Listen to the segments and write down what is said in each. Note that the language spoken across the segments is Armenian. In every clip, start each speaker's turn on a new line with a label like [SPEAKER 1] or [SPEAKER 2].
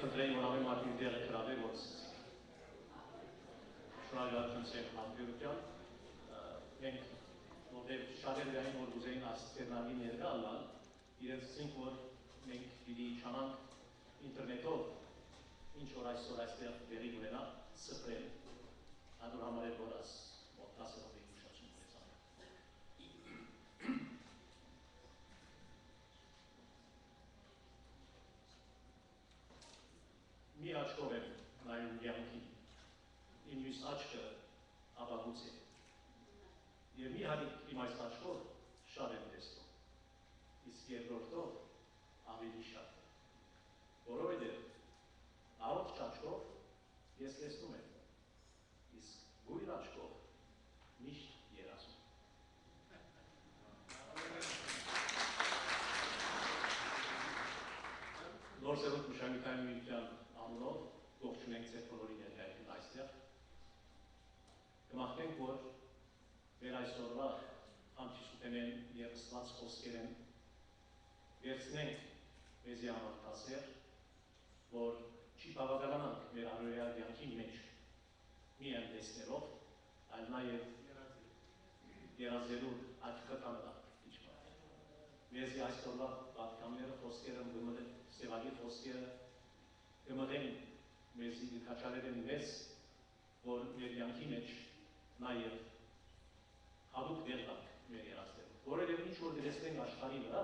[SPEAKER 1] խնդրեի, որ ամեն մարդի դերը գրավեր, որ սկսի։ Շնորհակալություն Սև Մարտիրոսյան, մենք որտեղ շատեր գային, որ ուզեին ասցենարի ներկա ալալ, իրենց ասենք, որ մենք պիտի չանանք ինտերնետով, ինչ որ այսօր այստեղ դերի ունենա, սպրել, հատուր համար էր, որ աս մոտ 10 րոպեի ուշացում ունեցան։ Մի աչքով եմ նայում կյանքին, իմ մյուս աչքը ապահուց է, և մի հատիկ իմ այս աչքով շատ եմ տեսնում, իսկ երկրորդով ավելի շատ, որովհետև առողջ աչքով ես տեսնում եմ, իսկ գույն աչքով միշտ երազում։ Նոր սերունդ մշակութային միության անունով ողջունենք ձեր բոլորի ներկայությունը այստեղ։ Կմաղթենք, որ մեր այսօրվա հանդիսուտենեն և ստված խոսքերեն վերցնենք մեզի համար տասեր, որ չի բավականանք մեր առօրյա կյանքի մեջ միայն տեսնելով, այլ նաև երազելու այդ խթանելա իջմա։ Մեզի այսօրվա պատկանները խոսքերը գմըդեն, Սևագի խոսքերը գմըդեն մեզի կաչարել են մեզ, որ մեր կյանքի մեջ նաև հատուկ դերտանք մեր երազելու։ Որովհետև ինչ որ դրեսնենք աշխարհի վրա,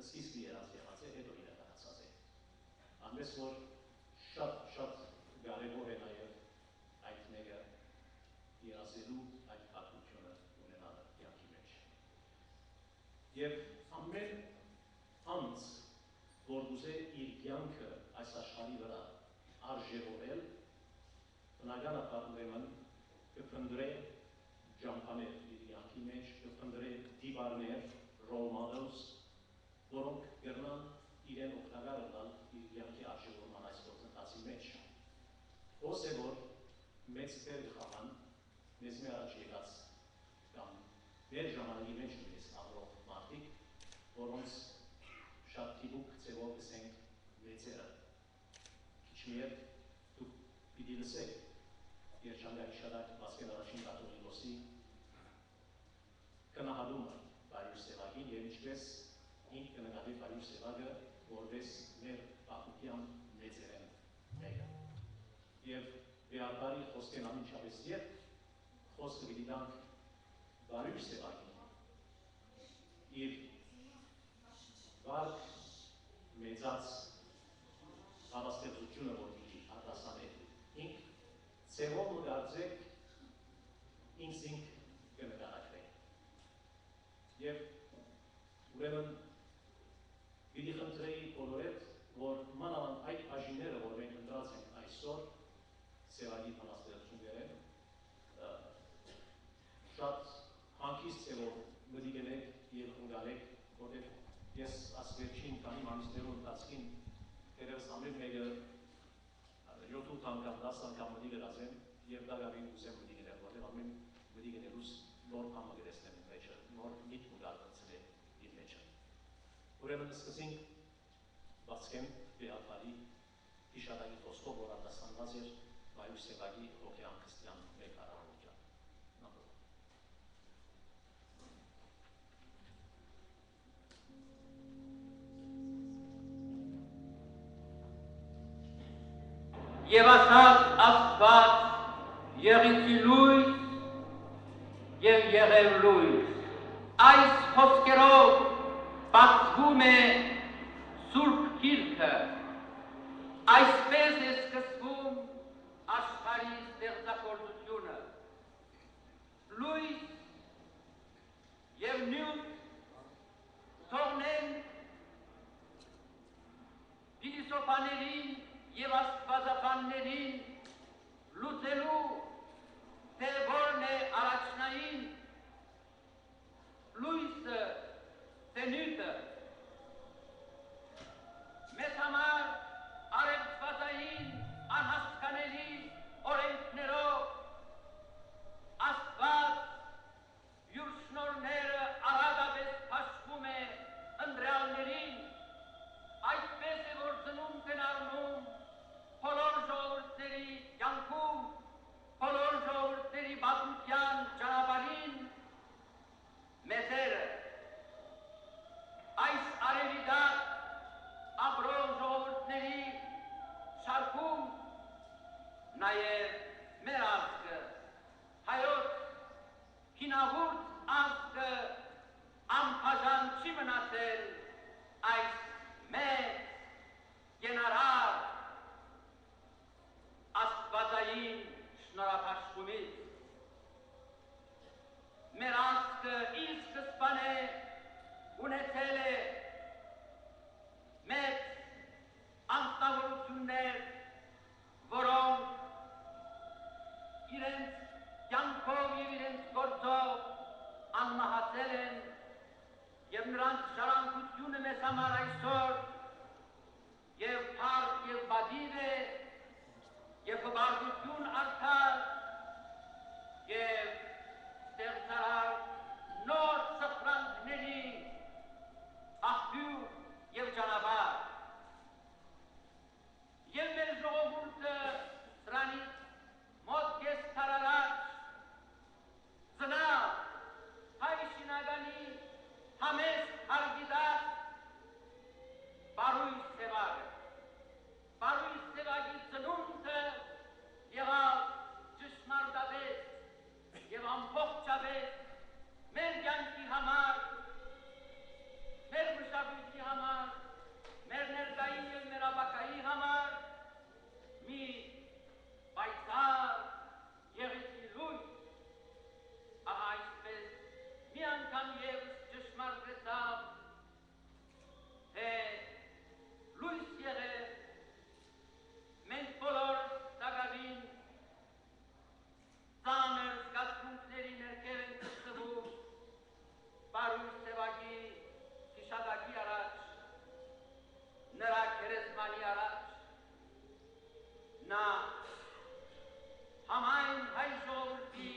[SPEAKER 1] սկիզբի երազ եղած է, հետո իրականացած է։ Անմես որ շատ կարևոր է նաև այդ մեկը երազելու այդ պատմությունը ունենալը կյանքի մեջ։ Եվ ամեն անձ, որ ուզե իր կյանքը այս աշխարհի վրա արժևորել, բնականաբար ուրեմն կփնտրե ջամփաներ իր կյանքի մեջ, կփնտրե դիվարներ, role models, որոնք կրնան իրեն օգտակար ըլլալ իր կյանքի արժևորման այս գործընթացի մեջ։ Ոս է, որ մեծ դեր խաղան մեզ մի առաջ եկած կամ մեր ժամանակի մեջ ունես ապրող մարդիկ, որոնց շատ թիվուկ ձևով կսենք մեծերը։ Քիչ մի հետ դուք պիտի լսեք երջանկայի շարակ Վասկեն առաջին կաթողիկոսի կնահատումը Վարյուր Սևագին և ինչպես ինք կնկատի Վարյուր Սևագը որպես մեր պատմության մեծերեն մեկը։ Եվ Բեարբարի խոսքեն ամենչապես երբ խոսքը պիտի տանք Վարյուր Սևագին իր վարկ մեծած հավաստեղծությունը, որ պիտի արտասանել ինք, ձևով մգարձեք ինքսինք կնկարակրենք։ Եվ ուրեմն պիտի խնդրեի բոլորեդ, որ մանավանդ այդ բաժինները, որ մենք ընտրած ենք այսօր Սևագի հավաստեղծություններեն, շատ հանգիստ ձևով մտիգնեք և ընկալեք, որտեղ ես ասվերջին քանի ամիսներու ընթացքին դերևս ամեն մեկը 7-8 անգամ 10 անգամ մտիգրած եմ և դագավին ուզեմ մտիգնել, որտեղ ամեն մտիգնելուս նոր բամը գրեսնեմ իմ մեջը, նոր միտ մգալվացնել իր մեջը։ Ուրեմն սկսենք Վասկեն Բեարբարի հիշատակի խոսքով, որ արտասանված էր Վարյուր Սևագի հոգեան քրիստյան մեկ արարողության։
[SPEAKER 2] Եվ ասաց Աստված եղիցի լույս և եղև լույս։ Այս խոսքերով բացվում է Սուրբ Գիրքը, այսպես է սկսվում աշխարհի ստեղծագործությունը։ Լույս և նյութ թողնեն փիլիսոփաներին և աստվածաբաններին լուծելու, թե որն է առաջնային, լույսը, թե նյութը։ Մեզ համար առևծվածային, անհասկանելի նաև մեր ազգը, հայոց հինավուրց ազգը անբաժան չի մնացել այս մեծ գենարար աստվածային շնորհապաշխումից։ Մեր ազգը իր սկզբանե ունեցել է մեծ անձնավորություններ, որոնք իրենց կյանքով և իրենց գործով անմահացել են, և նրանց ժառանգությունը մեզ համար այսօր և փառք և բադիվ է, և հբարդություն արդար, և ստեղծարար նոր սխրանքների աղբյուր և ճանապարհ։ Եվ մեր ժողովուրդը սրանից մոտ կես դար առաջ ծնավ հայ շինագանի համեստ հարգիդած Պարույս Սևագը։ Պարույս Սևագի ծնունդը եղավ ճշմարտաբեծ և ամբողջաբեծ մեր կյանքի համար, մեր մշակույթի համար, մեր ներկայի և մեր ապագայի համար մի պայծառ եղեցի լույս։ Ահա այսպես մի անգամ ևս ճշմարտացավ, թե լույս եղել մենք բոլորս Դագավին ծանր զգացմունքների ներքև ենք գտնվում Պարույս Սևագի հիշատակի առաջ, նրա քերեզմանի առաջ։ Նա համայն հայ ժողովրդի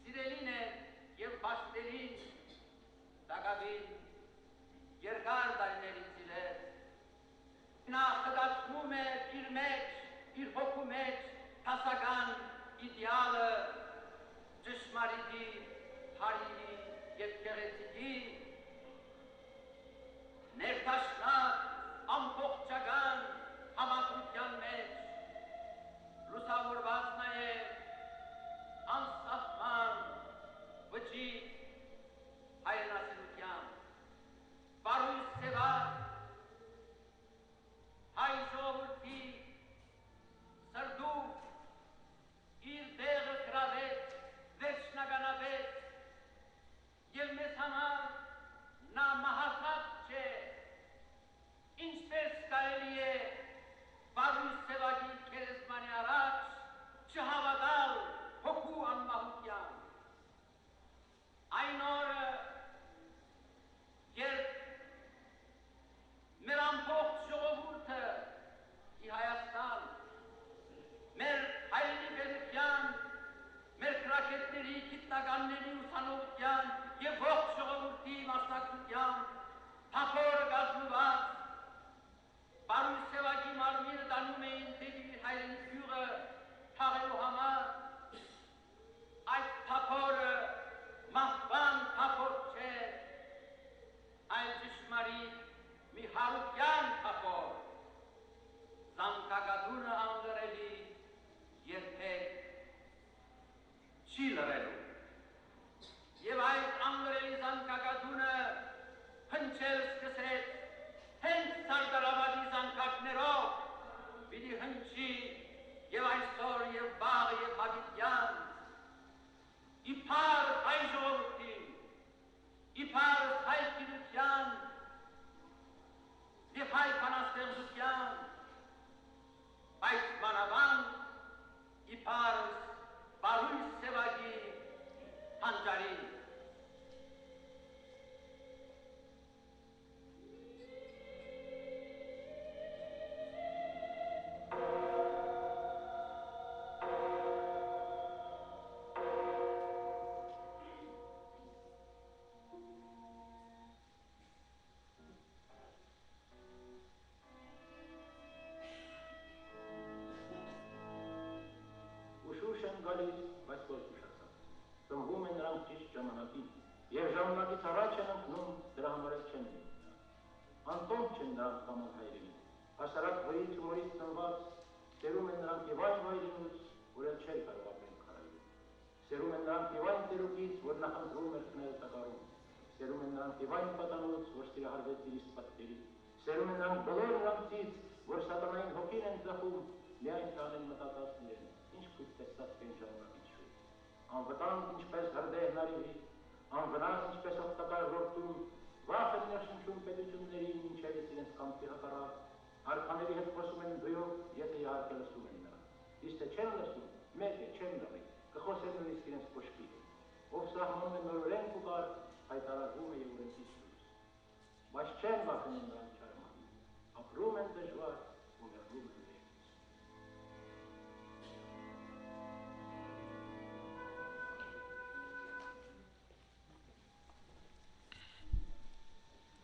[SPEAKER 2] սիրելին է և պաշտերին Դագավին երկար տարիներից ի վեր։ Նա խտացնում է իր մեջ, իր հոգու մեջ հասական իդեալը ճշմարիտի, հարիի և գեղեցիկի, ներդաշնակ, ամբողջական համակրության մեջ, լուսավորված նաև անսահման վճիռ հայրենասիրության։ Պարույս Սևակ հայ ժողովրդի սրտում իր տեղը գրավեց, վերջնականապես, և մեզ համար նա մահացած չէ։ Ինչպես կարելի է Պարույս Սևագի քերեզմանի առաջ չհավատալ հոգու անմահության։ Այն օրը, երբ մեր ամբողջ ժողովուրդը ի Հայաստան, մեր հայրենի պետության, մեր կրակետների, գիտնականների, ուսանողության և ողջ ժողովրդի մասնակցության թափորը կազմված Պարույս Սևագի մարմինը տանում էին դեպի իր հայրենի գյուղը թաղելու համար, այդ թափորը մահվան թափոր չէ, այլ ճշմարիտ մի հարության թափոր, զանգակատունը անգրելի երբեք չի լռելու։ Եվ այդ անգրելի զանգակատունը հնչել սկսեց հենց Սարդարավադի զանգակներով, պիտի հնչի և այսօր և վաղ և հավիտյան, իբար հայ ժողովրդին, իբար հայ գիտության և հայ բանաստեղծության, բայց մանավանդ իբարս Պարույս Սևագի հանճարին։
[SPEAKER 3] Ուշուշ են գալիս, բայց ոչ ուշացած։ Ծնվում են նրանք ճիշտ ժամանակին, և ժամանակից առաջ են ընկնում, դրա համար էլ չեն լինում։ Անտոնք չեն նրանք կամոն հայրենի, հասարակ վրից ու մորից ծնված, սերում են նրանք և այն վայրենուց, նրանք եւ այն տերուկից, որ նախընտրում էր քնել տակարում։ Սերում են նրանք եւ այն պատանոց, որ սիրահարվեց իր պատկերից։ Սերում են նրանք բոլոր նրանցից, որ սատանային հոգին են ծախում, միայն չանեն մտածածներն։ Ինչ քույր տեսած կեն ժամանակից շուտ։ Անվտանգ ինչպես հրդեհ նարիվի, անվնաս ինչպես օգտակար որդուն, վախ են ներշնչում պետություններին, ինչևս իրենց կամքի հակառակ, արքաների հետ խոսում են բույով, եթե իհարկե լսում են նրան։ Իսկ թե չեն լսում, մեկ է, չեն լռի, կխոսեն նույնիսկ իրենց կոշկի հետ։ Ով սահմանում է նոր օրենք ու կարգ, հայտարարվում է եւ օրենքից դուրս։ Բայց չեն վախենում նրանք չարմանին, ապրում են դժվար ու մեռնում են վեր։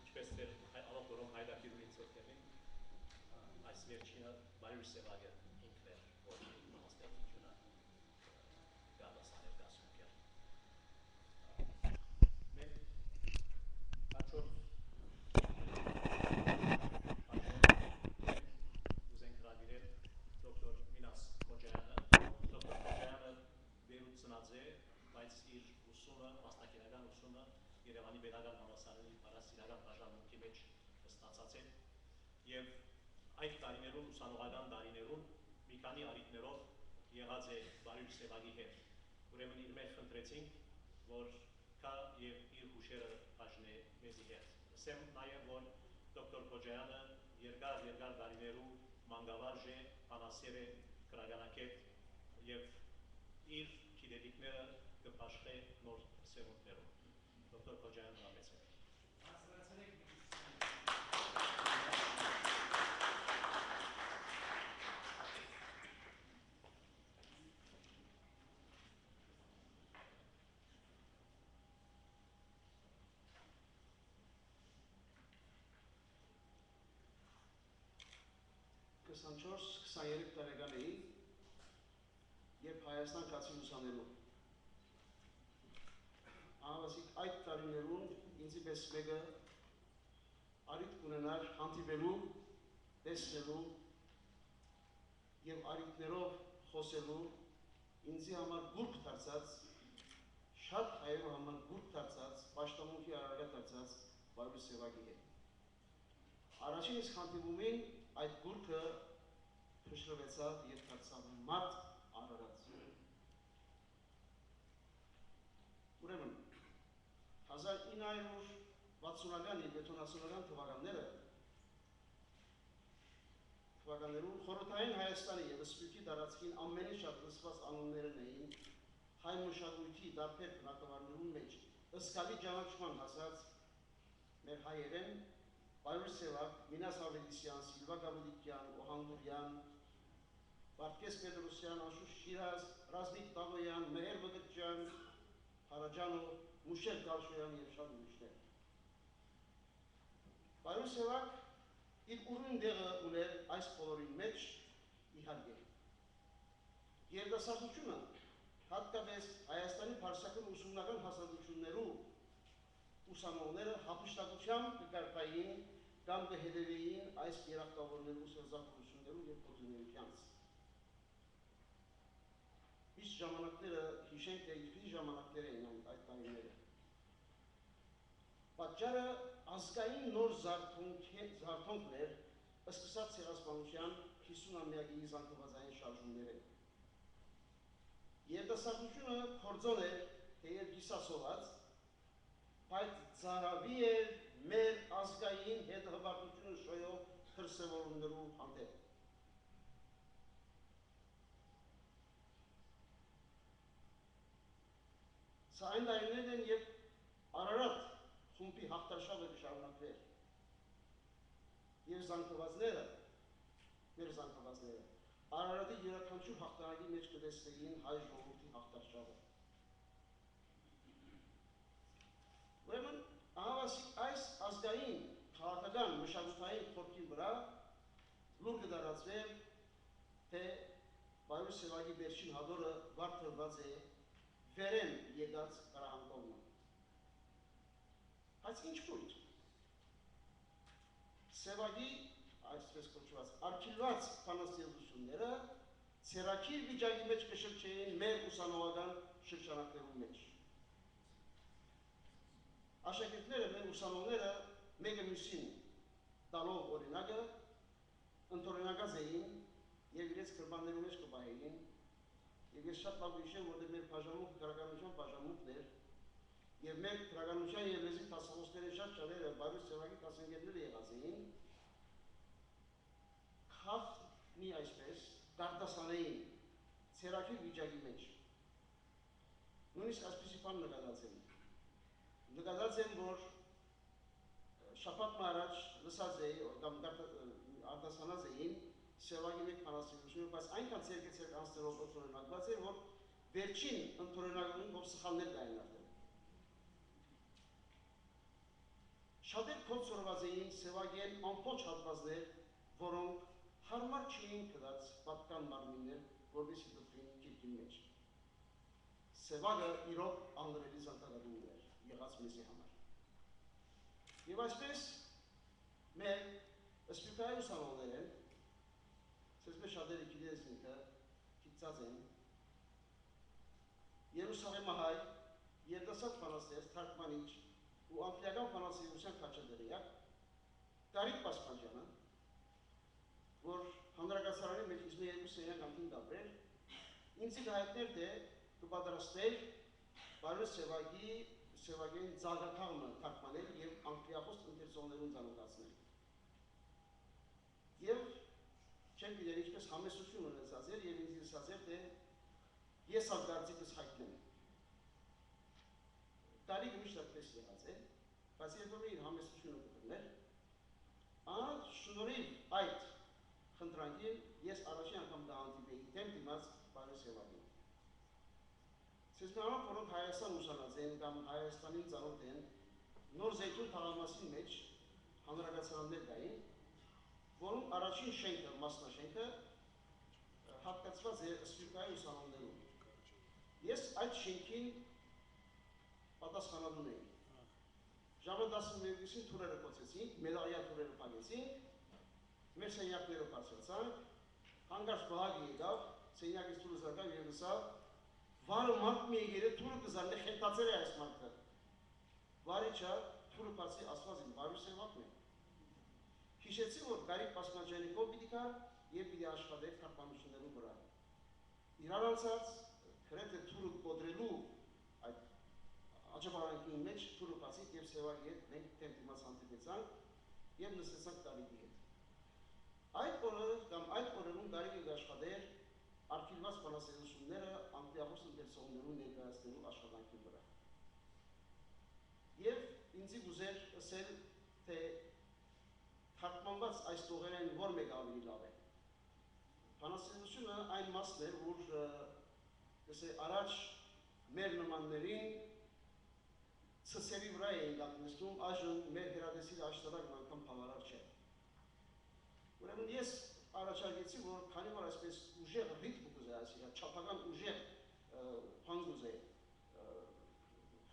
[SPEAKER 1] Ինչպես ձեր ալոքորում հայդակիրունին ծորքերին, այս վերջինը Բարյուշ Սևագը ինքն էր, որ համաստեղծությունը գալասաներ գասունքեր։ Մենք հաջորդ ուզենք հրավիրել դոկտոր Մինաս Քոջայանը։ Դոկտոր Քոջայանը Բեյրութ ծնած է, բայց իր ուսումը, մասնակենական ուսումը Երևանի Պետական համալսարանի առասիրական բաժանմունքի մեջ ստացած է եւ այդ տարիներում ուսանողական տարիներում մի քանի առիթներով եղած է Բարյուշ Սևագի հետ։ Ուրեմն իր մեջ խնդրեցինք, որ կա եւ իր հուշերը բաժնե մեզի հետ։ Ասեմ նաեւ, որ դոկտոր Քոջայանը երկար տարիներում մանկավարժ է, բանասեր է, գրականագետ եւ իր գիտելիքները կփաշխե նոր սերունդներով։ Դոկտոր Քոջայան հրավեցեք։
[SPEAKER 4] Կսանչորս 23 տարեկան էի, երբ Հայաստան կացի ուսանելու։ Ահավասիկ այդ տարիներում ինձի պես մեկը առիթ կունենար հանդիպելու, տեսնելու և առիթներով խոսելու ինձի համար գուրկ դարձած, շատ հայերու համար գուրկ դարձած, պաշտամունքի արարագա դարձած Բարյուշ Սևագի հետ։ Առաջին իսկ հանդիպումին այդ գուրկը փշրվեցավ և դարձավ մարդ արարած։ Ուրեմն 1960-ական և 70-ական թվականներում խորհրդային Հայաստանի և Սփյուռքի տարածքին ամենից շատ լսված անուններն էին հայ մշակույթի տարբեր բնակավարներում մեջ զգալի ճանաչման հասած մեր հայերեն Բարյուշ Սևակ, Մինաս Ավետիսյան, Սիլվա Գավուլիկյան, Օհանդուրյան, Վարդգես Պետրոսյան, Անշուշ Շիրազ, Ռազմիկ Տաղոյան, Մեհեր Բգտյան, Հարաջանով, Մուշել Գալշոյան և շատ ուրիշներ։ Բարյուշ Սևակ իր ուրույն դեղը ուներ այս բոլորի մեջ իհարկե։ Երիտասարդությունը հատկապես Հայաստանի փարսական ուսումնական հաստատություններում ուսանողները հափշտակությամբ կկարգային կամ կհետևեին այս երախտավորներու սրձախորություններու և փոխություններությանց։ Իսկ ժամանակները հիշենք, թե ինչպիսի ժամանակներ էին այդ տարիները։ Պատճառը ազգային նոր զարթոնքն էր, սկսած ցեղասպանության 50-ամյակի զանգվածային շարժումները։ Երիտասարդությունը փորձոն էր, թեև կիսասոված, բայց ծարավի էր մեր ազգային հետհբարտությունը շոյող դրսևորումներու հանդեպ։ Սա այն տարիներն են, երբ Արարատ խումբի հաղթարշավը կշարունակվեր և զանգվածները, մեր զանգվածները, Արարատի յուրաքանչյուր հաղթանակի մեջ կտեսնեին հայ ժողովրդի հաղթարշավը։ Ուրեմն, այս ազգային քաղաքական մշակութային խորքի վրա լուր կդարածվեր, թե Բարյուշ Սևագի վերջին հադորը վարդրված է վերեն եկած հրահանգողնը։ Բայց ինչ կույտ։ Սևագի, այսպես կոչված, արգիլված բանաստեղծությունները ցերակիր վիճակի մեջ կշրջեին մեր ուսանողական շրջանակներում մեջ։ Աշակերտները, մեր ուսանողները մեկը մյուսին տալով օրինակը ընդօրինակած էին եւ իրենց կրբաններու մեջ կբահեին եւ ես շատ լավ հիշեմ, որտեղ մեր բաժանմունքը քրագանության բաժանմունքն էր եւ մեր քրագանության եւ լեզվի դասախոսները շատերը բարույս ծավալի դասընկերները եղած էին քաֆնի այսպես դարտասանային ցերակիր վիճակի մեջ նույնիսկ այսպիսի բան նկատած եմ որ շաբաթ առաջ լսած էի կամ արտասանած էին Սևագի մեկ բանաստեղծությունը, բայց այնքան ցերկեցեր անցնելով ընդօրինակված էր, որ վերջին ընդօրինակում որ սխալներ կային արդեն։ Շատեր կոնսորված էին Սևագեն ամբողջ հատվածներ, որոնք հարմար չէին կդած պատկան մարմիններ, որովհետեւ դեպքին քիթին մեջ։ Սևագը իրոք անգլերենի զանգադու էր, եղած մեզի համար։ Եվ այսպես մեր սպիտակի ուսանողները Սեսմե շատերը գիտես ինքը գիտած են Երուսաղեմահայ երդասատ բանաստեղծ թարգմանիչ ու անգլիական բանաստեղծության քաչադերյակ Տարիկ Պասպանջյանը որ հանրագասարանի մեջ իզմի երկու սերյան անգին դաբրեր ինձ հայտներ թե կպատրաստեր բարույս Սևագեն ծաղրակաղմը թարգմանել եւ անգլիախոս ընկերություններուն ծանոթացնել եւ չեմ գիտեր ինչպես համեսություն ունեցած էր եւ ինձ ասած էր թե ես ալ դարձիկս հայտնեմ Տարիկը միշտ այդպես եղած է բայց երբ որ իր համեսությունը կգներ շնորհիվ այդ խնդրանքին ես առաջին անգամ դա հանդիպեի դեմ դիմաց բարույս Սևագին Սեսմանով որոնք Հայաստան ուսանած են կամ Հայաստանին ծանոթ են նոր զեյթուն թաղամասի մեջ հանրագասարաններ կային որում առաջին շենքը, մասնաշենքը հատկացված է սպիտակի ուսանողներում։ Ես այդ շենքին պատասխանատուն էի։ Ժամը 11-ին թուրերը կոչեցինք, մեդալիա թուրերը փակեցինք, մեր սենյակները բարձրացանք, հանգարց բաղագի եկավ, սենյակից թուրը զարկավ եւ լսավ, վարը մարդ մի եկերը թուրը կզարնե խենթացել է այս մարդը։ Վարիչա թուրը բացի ասված իմ բարույս Սևագն է։ Հիշեցի, որ Տարիկ Պասպանջյանի կողմ պիտի կար եւ պիտի աշխատեր թարգմանություններու վրա։ Իրար անցած գրեթե թուրը կոդրելու այդ աճապարանքի մեջ թուրը բացիկ եւ Սևագի հետ մենք դեմ դիմաց հանդիպեցանք եւ նստեցանք Տարիկի հետ։ Այդ օրը կամ այդ օրերում Տարիկը աշխատեր արխիվված բանաստեղծությունները անգլիախոս ընկերություններու ներկայացնելու աշխատանքի վրա։ Եվ ինձ ուզեր ասել, թե թարգմանված այս տողերեն որ մեկ ավելի լավ է։ Բանաստեղծությունը այն մասն էր, որ առաջ մեր նմաններին ցսերի վրա էին գտնվում, այժմ մեր հերադեսի աշտարակն անգամ բավարար չէ։ Ուրեմն ես առաջարկեցի, որ քանի որ այսպես ուժեղ ռիթմ կուզե, այսինքն չափական ուժեղ բան կուզե,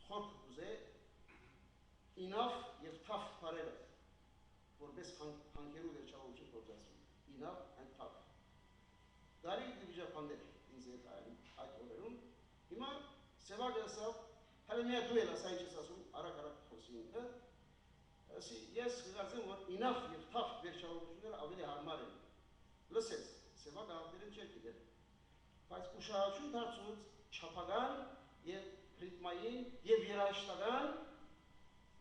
[SPEAKER 4] խորք կուզե, ինավ եւ թավ բարերը որպես հանքերու վերջավորություն գործածվում, ինավ and թավ։ Դարի դիվիժապաններ ինձ այդ օրերում, հիմա Սևագը ասավ, հələ միա դու էլ ասա ինչ ես ասում, արագ խոսի ինքը, ես կգործեմ, որ ինավ եւ թավ վերջավորությունները ավելի հարմար են։ Լսեց, Սևագը աղբերին չէր գիտեր, բայց ուշահատություն դարձուց չափական եւ ռիթմային եւ երաժշտական,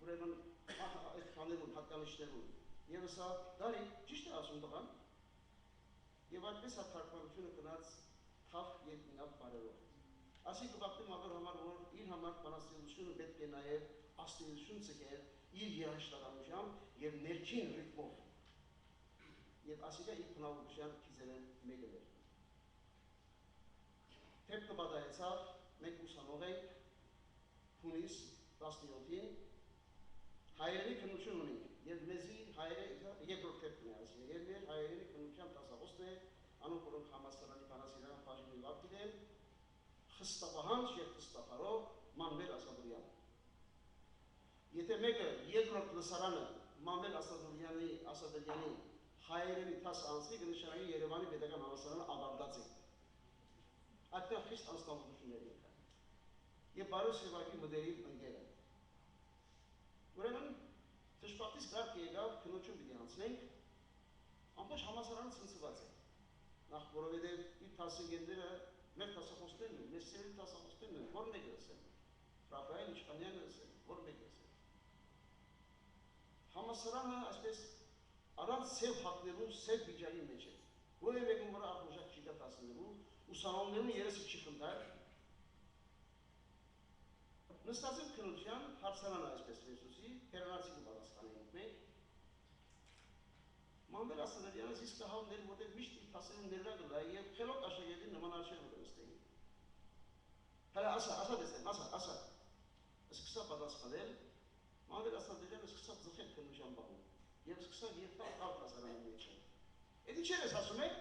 [SPEAKER 4] ուրեմն այդ բաներուն, հատկանիշներուն, եւ սա դարի ճիշտ է ասում տղան, եւ այդպես հատկարությունը գնաց թավ եւ ինավ բարերով։ Ասի կբախտեմ աղր համար, որ իր համար բանաստեղծությունը պետք է նաեւ աստիճանություն ցկեր իր երաժշտականությամբ եւ ներքին ռիթմով։ Եվ ասիկա իր բնավորության քիզերեն մեկը էր։ Թեպքը բադայեցավ, մենք ուսանող ենք, հունիս 17-ին, հայերենի քննություն ունենք, եւ մեզի երկրորդ թեպքն է ասի, եւ մեր հայերենի քննության դասախոսն է, անոնք որոնք համալսարանի բանասիրական բաժինի լավ գիտեն, խստապահանջ եւ խստապարով Մանվել Ասադուրյան։ Եթե մեկը երկրորդ լսարանը Մանվել Ասադուրյանի հայերենի դաս անցի կնշանակի Երևանի պետական համալսարանը ավարտած է։ այդտեղ խիստ անձնավորություններ եկան։ Եվ բարոյ Սևակի մտերիմ ընկերը։ Ուրեմն դժբախտից կարգ եկավ քննություն պիտի անցնենք, ամբողջ համալսարանը ցնցված է։ Նախ որովհետև իր դասընկերները մեր դասախոսներն են, մեր սիրելի դասախոսներն են, որ մեկը ասեն, Ռաֆայել Իշխանյանը ասեն, որ մեկը ասեն։ Համալսարանը այսպես առանց սև հագնելու սև վիճակի մեջ է։ Որևէ մեկում վրա ախորժակ չի կա դասնելու, ուսանողներուն երեսը չի խնդար։ Նստած եմ քննության, հարցարանը այսպես Հեսուսի, հերանացի կպատասխանենք մենք։ Մանվել Ասադրյանս իսկ կհավներ, որտեղ միշտ իր տասերում ներրա գլա և խելոք աշագետին նման արջեր որ նստեին։ Հələ ասա դեսեմ, ասա, սկսա պատասխանել, Մանվել Ասադրյանը սկսա ձխել քննության բաղում և սկսա երկտալ կալ տասարանի մեջ են։ Էդ ինչ ես ասում եք,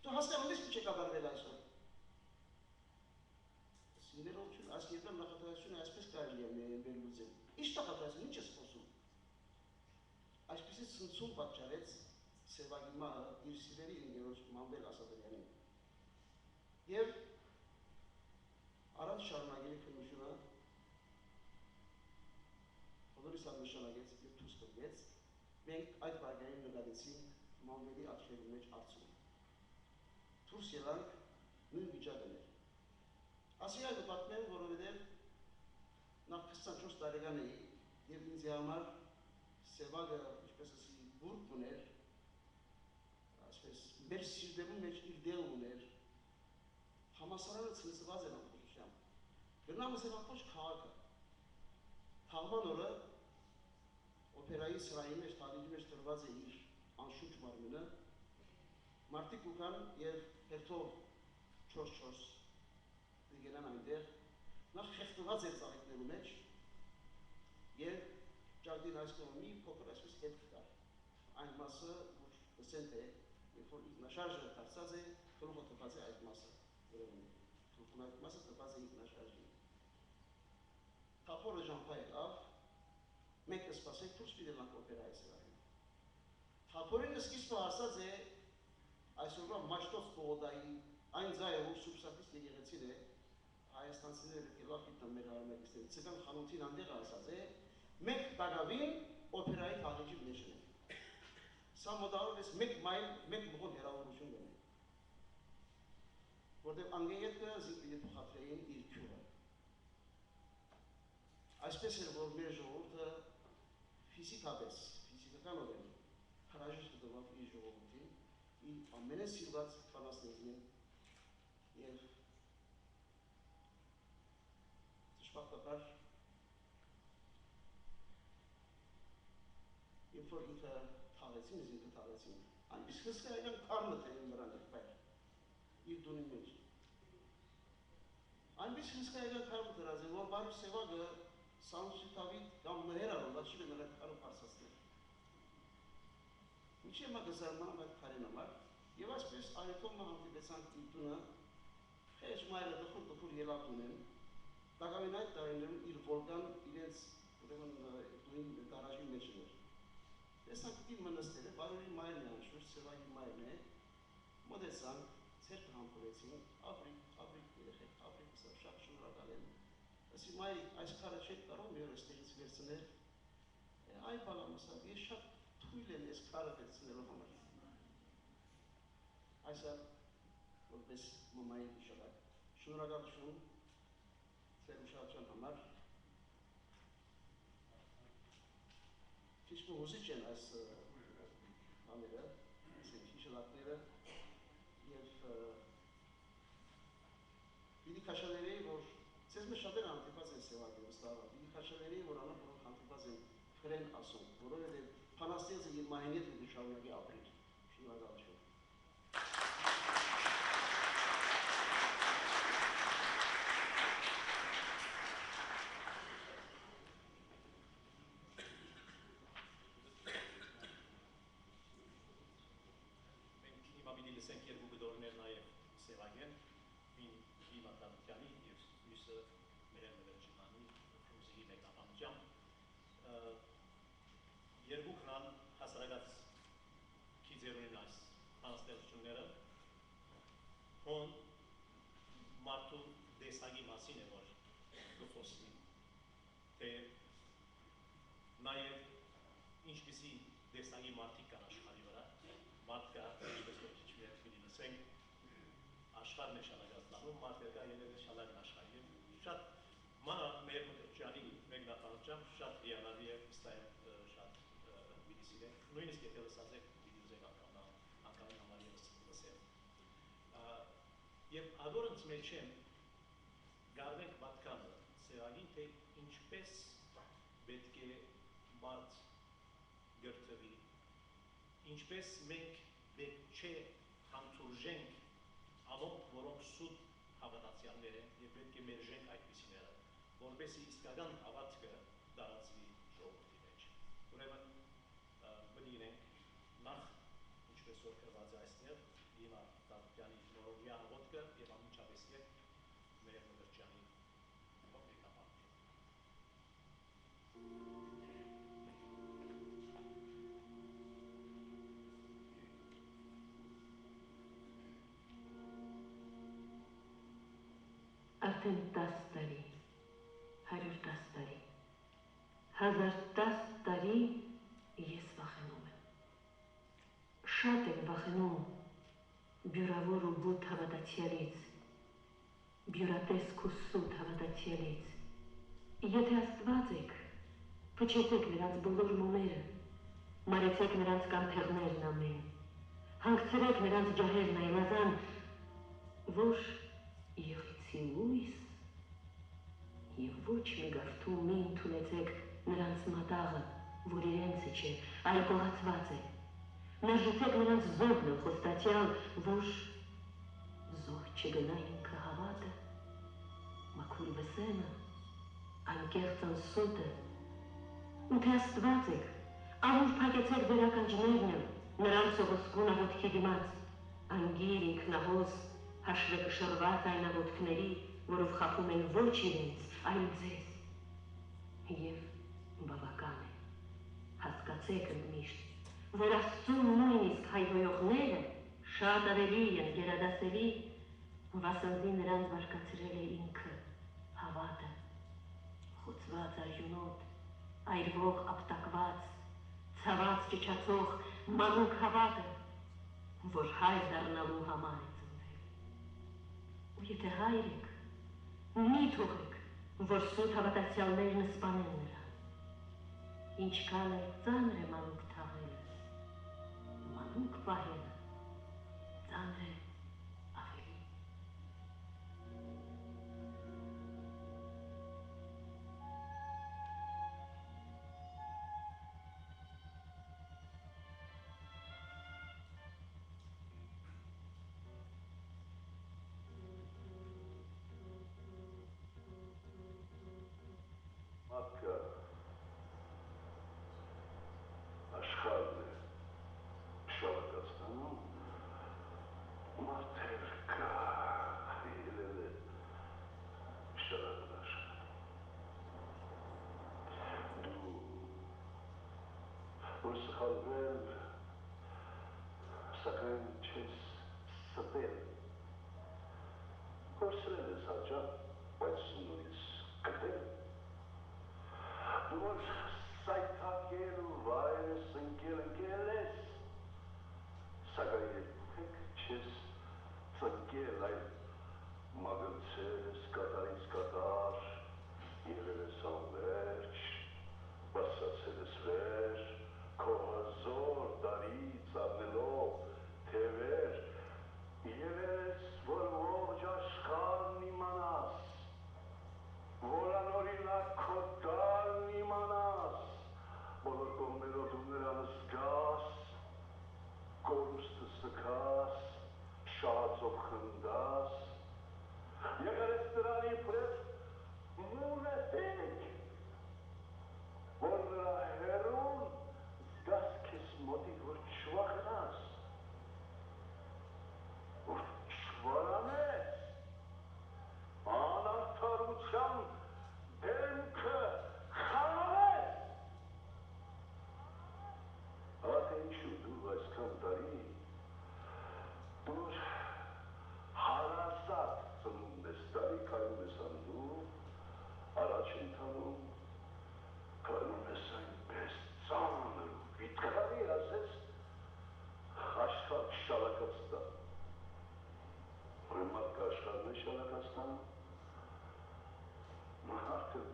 [SPEAKER 4] դու հասկանում ես ինչ է կատարվել այսօր։ Ներողություն, այս երկար նախատրայությունը այսպես կարելի է միայն վերլուծել։ Ինչ նախատրայություն, ինչ ես խոսում։ Այսպեսից ցնցում պատճառեց Սևակի մահը իր սիրելի ընկերոջ Մանվել Ասադրյանին։ Եվ առանց շարունակելի քննությունը Հոդորիսան նշանակեց և դուրս տրվեց, մենք այդ վարկային նկատեցինք Մանվելի աչքերի մեջ արցում։ Դուրս ելանք նույն վիճակն էր։ Ասիա կպատմեմ, որովհետև նախ 24 տարեկան էի և ինձ համար Սևակը, ինչպես ասի, բուրգ ուներ, այսպես մեր սիրտերում մեջ իր դեղ ուներ, համալսարանը ցնցված էր ամբողջությամբ։ Գնամս էր ամբողջ քաղաքը։ Թաղման օրը օպերայի սրահի մեջ, թաղիջի մեջ տրված է իր անշուչ մարմինը, մարդիկ ուկան և հերթով 4-4 դիգենան այնտեղ, նախ խեղտված էր ծաղիկներու մեջ և ճարտին այս կողմի մի փոքր այսպես հետք կար։ Այն մասը, որ լսեն թե, երբ որ ինքնաշարժը դարձած է, գլուխը տպած է այդ մասը, գլուխն այդ մասը տպած է ինքնաշարժին։ Թափորը ժամպա ելավ, մենք կսպասենք դուրս պիտի լանք օպերայի սրահին։ Թափորին սկիզբը հասած է այսօրվա Մաշտոց պողոտայի այն ձայը, որ Սուրբսակից եկեղեցին է, հայաստանցիները կելավ գիտնան մեր հարմեկիստերի, ծկան խանութին անդեղ ասած է, մենք տագավին օպերայի թաղիջի մեջ ենք։ Սա մոտավորապես 1 մայլ, 1 մղոն հեռավորություն գնենք։ Որտև անգեյետը զինք պիտի փոխադրեին իր քյուրը։ Այսպես էր, որ մեր ժողովուրդը ֆիզիկապես, ֆիզիկականորեն հրաժեշտ տվավ իր ժողովրդին, իր ամենասիրված բանաստեղծին և դժբախտաբար երբ որ ինքը թաղեցին, ինքը թաղեցին, այնպես հսկայական քարը թեին վրան էր բայր, իր դունի մեջ։ Այնպես հսկայական քարը դրած է, որ բարի Սևակը սանուսիտավիտ կամ մհեր արով, չի նրա քարը պարսացնել։ Ինչի մա կզարմանամ այդ քարին համար, և այսպես այրթոմը հանդիպեցանք իր տունը, խեջ մայրը տխուր ելավ տունեն, տակավին այդ տարիներում իր վոլկան իրենց դույն դարաժի մեջ էր։ Տեսանք իր մնստել է, բարորի մայրն է անշուր, Սևակի մայրն է, մոտեցանք, ցերկը համբուրեցինք, ապրիկ երեխեք, ապրիկ սա շատ շնորհակալ եմ։ Ասի մայրիկ, այս քարը չեք կարող մի օր այստեղից վերցնել։ Այ բալամ ասա, ես շատ թույլ եմ այս քարը վերցնելու համար։ Այսա որպես մամայի իշարակ, շնորհակալություն ձեր ուշադրության համար։ Ճիշտ հուզիչ են այս բաները, շլակները և պիտի քաշաներեի, որ ձեզ մեզ շատերը հանդիպած են Սևակի վստահը, պիտի քաշաներեի, որ անով որոնք հանդիպած են քրեն ասում, որովհետև փանաստեղծը իր մահին հետ պիտի շարունակի ապրիլ։ Շնորհակալություն։
[SPEAKER 1] Լսենք երկու գդորներ նաև Սևակեն, մի մատանությանի և մյուսը մերեն մվերջիմանի Ռուզիի մեկնաբանությամբ։ Երկուքն հասարակած կիձերունին այս բանաստեղծությունները, հոն մարդու տեսակի մասին է, որ կխոսվի, թե նաև ինչպիսի տեսակի մարդիկ կան աշխարհի վրա, մարդ կա, ինչպես որ քիչ մի հետ կլի լսենք, աշխարհն է շալակացնում, մարդեր կա երևի շալակն աշխարհի, շատ մեր մտրջանի մեկնաբանությամբ շատ հիանալի է, շատ պիտի սիրենք, նույնիսկ եթե լսած եք, պիտի ուզեք անգամի համար ևս լսել։ Եվ ադորընց մեջ եմ գարվենք պատկանը, սեղագին, թե ինչպես պետք է մարդ գրթվի, ինչպես մենք պետք չէ համթուրժենք անոնք, որոնք սուտ հավատացյալներ են և պետք է մերժենք այդպիսիները, որպեսի իսկական հավատքը դարածվի ժողովրդի մեջ։ Ուրեմն պետք իրենք նախ, ինչպես որ գրված է այստեղ, հիմա Դավթյանի նորովյա աղոթքը և անմիջապես ետ մեր մտրջանի մեկնաբանքը։
[SPEAKER 5] Արդեն 10 տարի, 110 տարի, 1010 տարի ես վախենում եմ։ Շատ եմ վախենում բյուրավոր ու բութ հավատացյալից, բյուրատեսք ու սուտ հավատացյալից։ Եթե Աստված եք, փչեցեք նրանց բոլոր մոմերը, մարեցեք նրանց կանթեղներն ամեն, հանգցրեք նրանց ջահերն այլազան, որ եղեցի լույս և ոչ մի գավթում մի ընդունեցեք նրանց մատաղը, որ իրենցը չէ, այլ կողացված է, մերժեցեք նրանց զոհն ու խոստացյալ, որ զոհ չգնա ինքը հավատը, մաքուր վսեմը, անկեղծ անսուտը, ու թե Աստված եք, ամուր փակեցեք ձեր ականջներն եմ, նրանց ողոսկուն աղոթքի դիմաց, անգիր ինքնահոս, հաշվեկշռված այն աղոթքների, որով խաբում են ոչ իրենց, այլ ձեզ, և բավական է, հասկացեք ընդմիշտ, որ Աստծուն նույնիսկ հայհոյողները շատ ավելի են գերադասելի, վասնզի նրանց բարկացրել է ինքը, հավատը, խոցված արյունոտ, այրվող ապտակված, ցաված ճչացող մանուկ հավատը, որ հայր դառնալու համար է ծնվել։ Ու եթե հայր եք, մի թողեք, որ սուտ հավատացյալներն սպանեն նրան։ Ինչքան էլ ծանր է մանուկ թաղելը, մանուկ պահելը ծանր է ավելի։
[SPEAKER 6] Մարդկը աշխարհն է շալակացնում, մարդեր կա, ելել է շալակն աշխարհ։ Դու որ սխալվել, սակայն չես ստել, կորցրել ես հաճախ, բայց նույնիսկ գտել։ Դու որ սայթաքել ու վայր ես ընկել ես, սակայն երբեք չես ծնկել, այլ մագլցել ես կատարից կատար, եղել ես անվերջ, բարձրացել ես վեր, քո հզոր տարից առնելով թևեր, եղել ես, որ ողջ աշխարհն իմանաս, որ անօրինակ քո տալն իմանաս, բոլոր կողմերով դու նրան զգաս, կորուստը սգաս, շահածով խնդաս,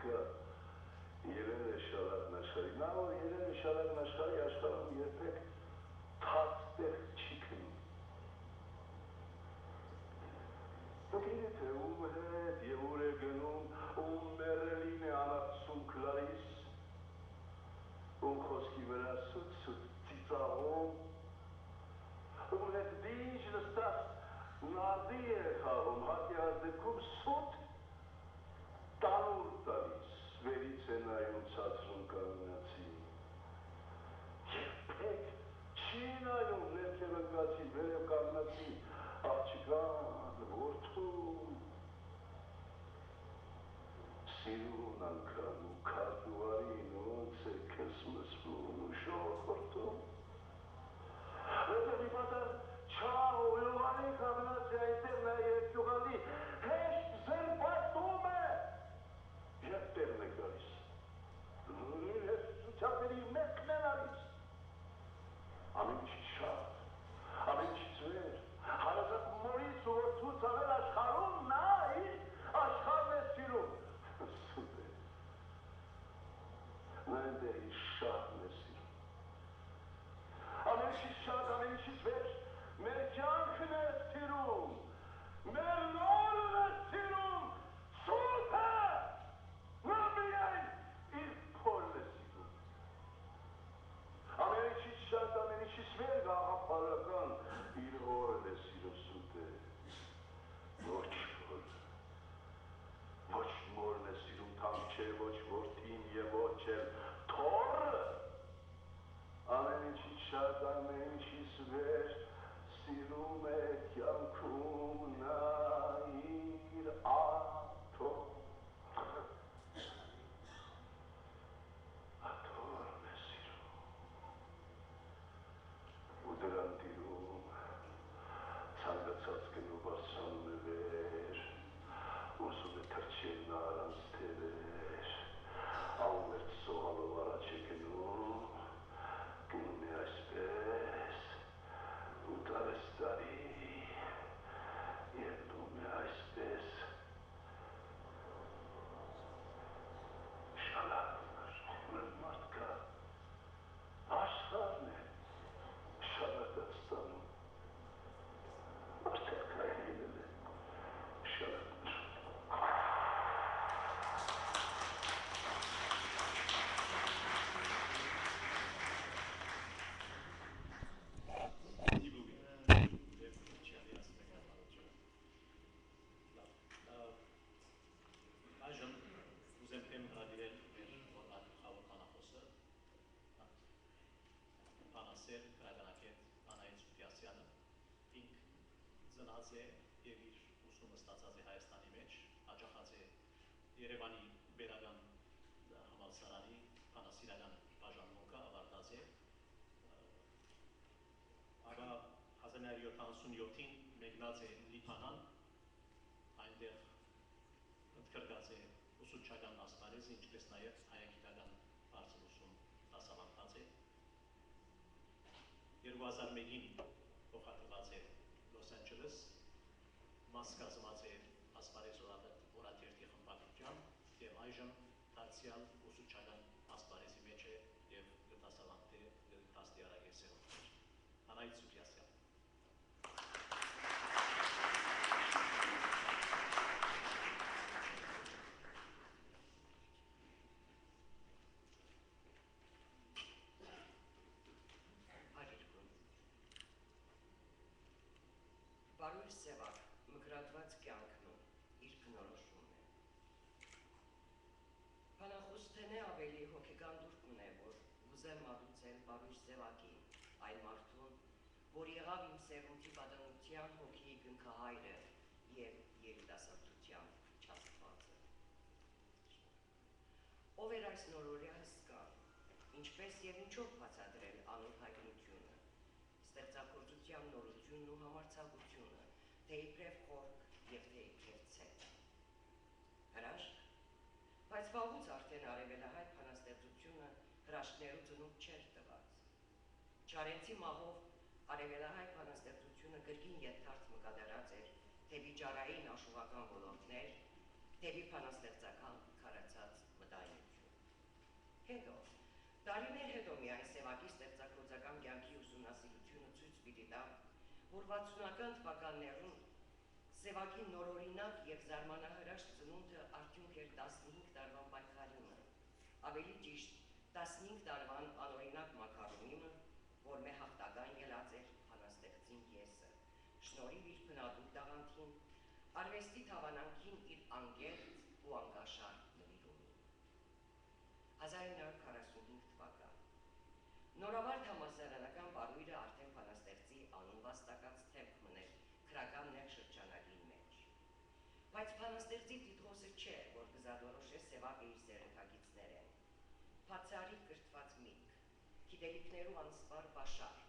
[SPEAKER 6] կա Երևի շալակ նշխարի, նա որ երևի շալակ նշխարի աշխարհում երբեք թացտեղ չի քնում։ Գիտի թե ում հետ և ուր է գնում, ում մեռելին է անացում կլարիս, ում խոսքի վրա սուտ ծիծաղում, ում հետ դինջ նստած նարդի է խաղում, հատյալ դեպքում սուտ տանուր տալիս, վերից է նայում ցածրում կանգնացի, երբեք չի նայում ներքև ընկացի, վերև կանգնացի, աղջկան, որդում, սիրուն անգամ ու քարտուղարին ոնց է քեզ մսվում ու շողորտում, որտեղ իպատար չաղ ու յուղանի կանգնած է այնտեղ նա երկյուղալի հեշտ զրպատում է, երբ տեղն է գալիս, իր հեստությունների մեկն է նալիս, ամեն ինչից շատ, ամեն ինչից վեր, հարազատ մորից ու որդուց ավել աշխարհում նա իր աշխարհն է սիրում, սուտ է, նա այնտեղ իր շահն է սիրում, ամեն ինչից շատ, ամեն ինչից վեր, մեր կյանքն է սիրում, մեր նորն է սիրում, սուտ է, նա միայն իր փորն է սիրում, ամեն ինչից շատ, ամեն ինչից վեր գաղափարական իր հորն է սիրում, սուտ է, ոչ հոր, ոչ մորն է սիրում, թանկ չէ, ոչ որդին և ոչ էլ թորը, ամեն ինչից շատ, ամեն ինչից վեր սիրում է կյանքում նա իր աթոռն է սիրում ու դրան տիրում ցանկացած գնու բարձրանում է վեր ուզում է թռչել նա առանց թևեր անվերջ սողալով առաջ է գնում գնում է այսպես ու տարեստարի ելնում է այսպես շալակն աշխում մարդկա աշխարհն է շալակած ստանում արդեն կայելել է շալակն աշխում
[SPEAKER 1] ծնած է և իր ուսումը ստացած է Հայաստանի մեջ, հաճախած է Երևանի Բերական համալսարանի բանասիրական բաժանմունքը ավարտած է, ապա 1977-ին մեկնած է Լիբանան, այնտեղ ընդգրկած է ուսուցչական ասպարեզը, ինչպես նաև հայագիտական բարձր ուսում դասավանդած է, 2001-ին փոխադրված է Լոս Անջելես, մաս կազմած է ասպարեզ օրաթերթի խմբագրությամբ և այժմ դարձյալ ուսուցչական ասպարեզի մեջ է և դաստիարակ է սերունդներ։ Անայդ Սուփիասյան։
[SPEAKER 7] Բարույր Սևակ, մկրատված կյանքն իր բնորոշումն է։ Փանախոստենե ավելի հոգեկան դուրք ունե, որ ուզեմ մատուցել Բարույր Սևակին, այն մարդուն, որ եղավ իմ սերունդի պատանության հոգի գնքահայրը և երիտասարդության չաստվածը։ Ով էր այս նորօրյա հսկա, ինչպես և ինչով բացատրել անոր հայտնությունը, ստեղծագործության նորությունն ու համարձակությունը, թե իբրև խորք և թե իբրև ցետ։ Հրաշք, բայց վաղուց արդեն արևելահայ բանաստեղծությունը հրաշքներու ծնունդ չէր տված։ Չարենցի մահով արևելահայ բանաստեղծությունը գրգին եթարթ մկադարած էր դեպի ջարային աշուղական ոլորտներ, դեպի բանաստեղծական քարացած Հետո, տարիներ հետո միայն Սևակի ստեղծագործական կյանքի ուսումնասիրությունը ցույց պիտի տա, որ 60-ական թվականներում Սևակի նորօրինակ և զարմանահրաշ ծնունդը արդյունք էր 15 տարվան պայքարիմը, ավելի ճիշտ 15 տարվան անօրինակ մակարոնիմը, որ մե հաղթական ելած էր բանաստեղծին կեսը, շնորհիվ իր բնադուր տաղանդին, արվեստի թավանանքին իր անգերտ ու անկաշար նվիրումին։ 1945 թվական։ Նորավարտ համալսարանական բարույրը արդեն բանաստեղծի անուն վաստակած թեմք մներ քրական նեղ շրջանագին մեջ։ Բայց բանաստեղծի տիտղոսը չէ, որ կզադորոշե Սևակը իր սերնդագիծներեն։ Բացառիկ կրթված միտք, գիտելիքներու անսպար բաշար,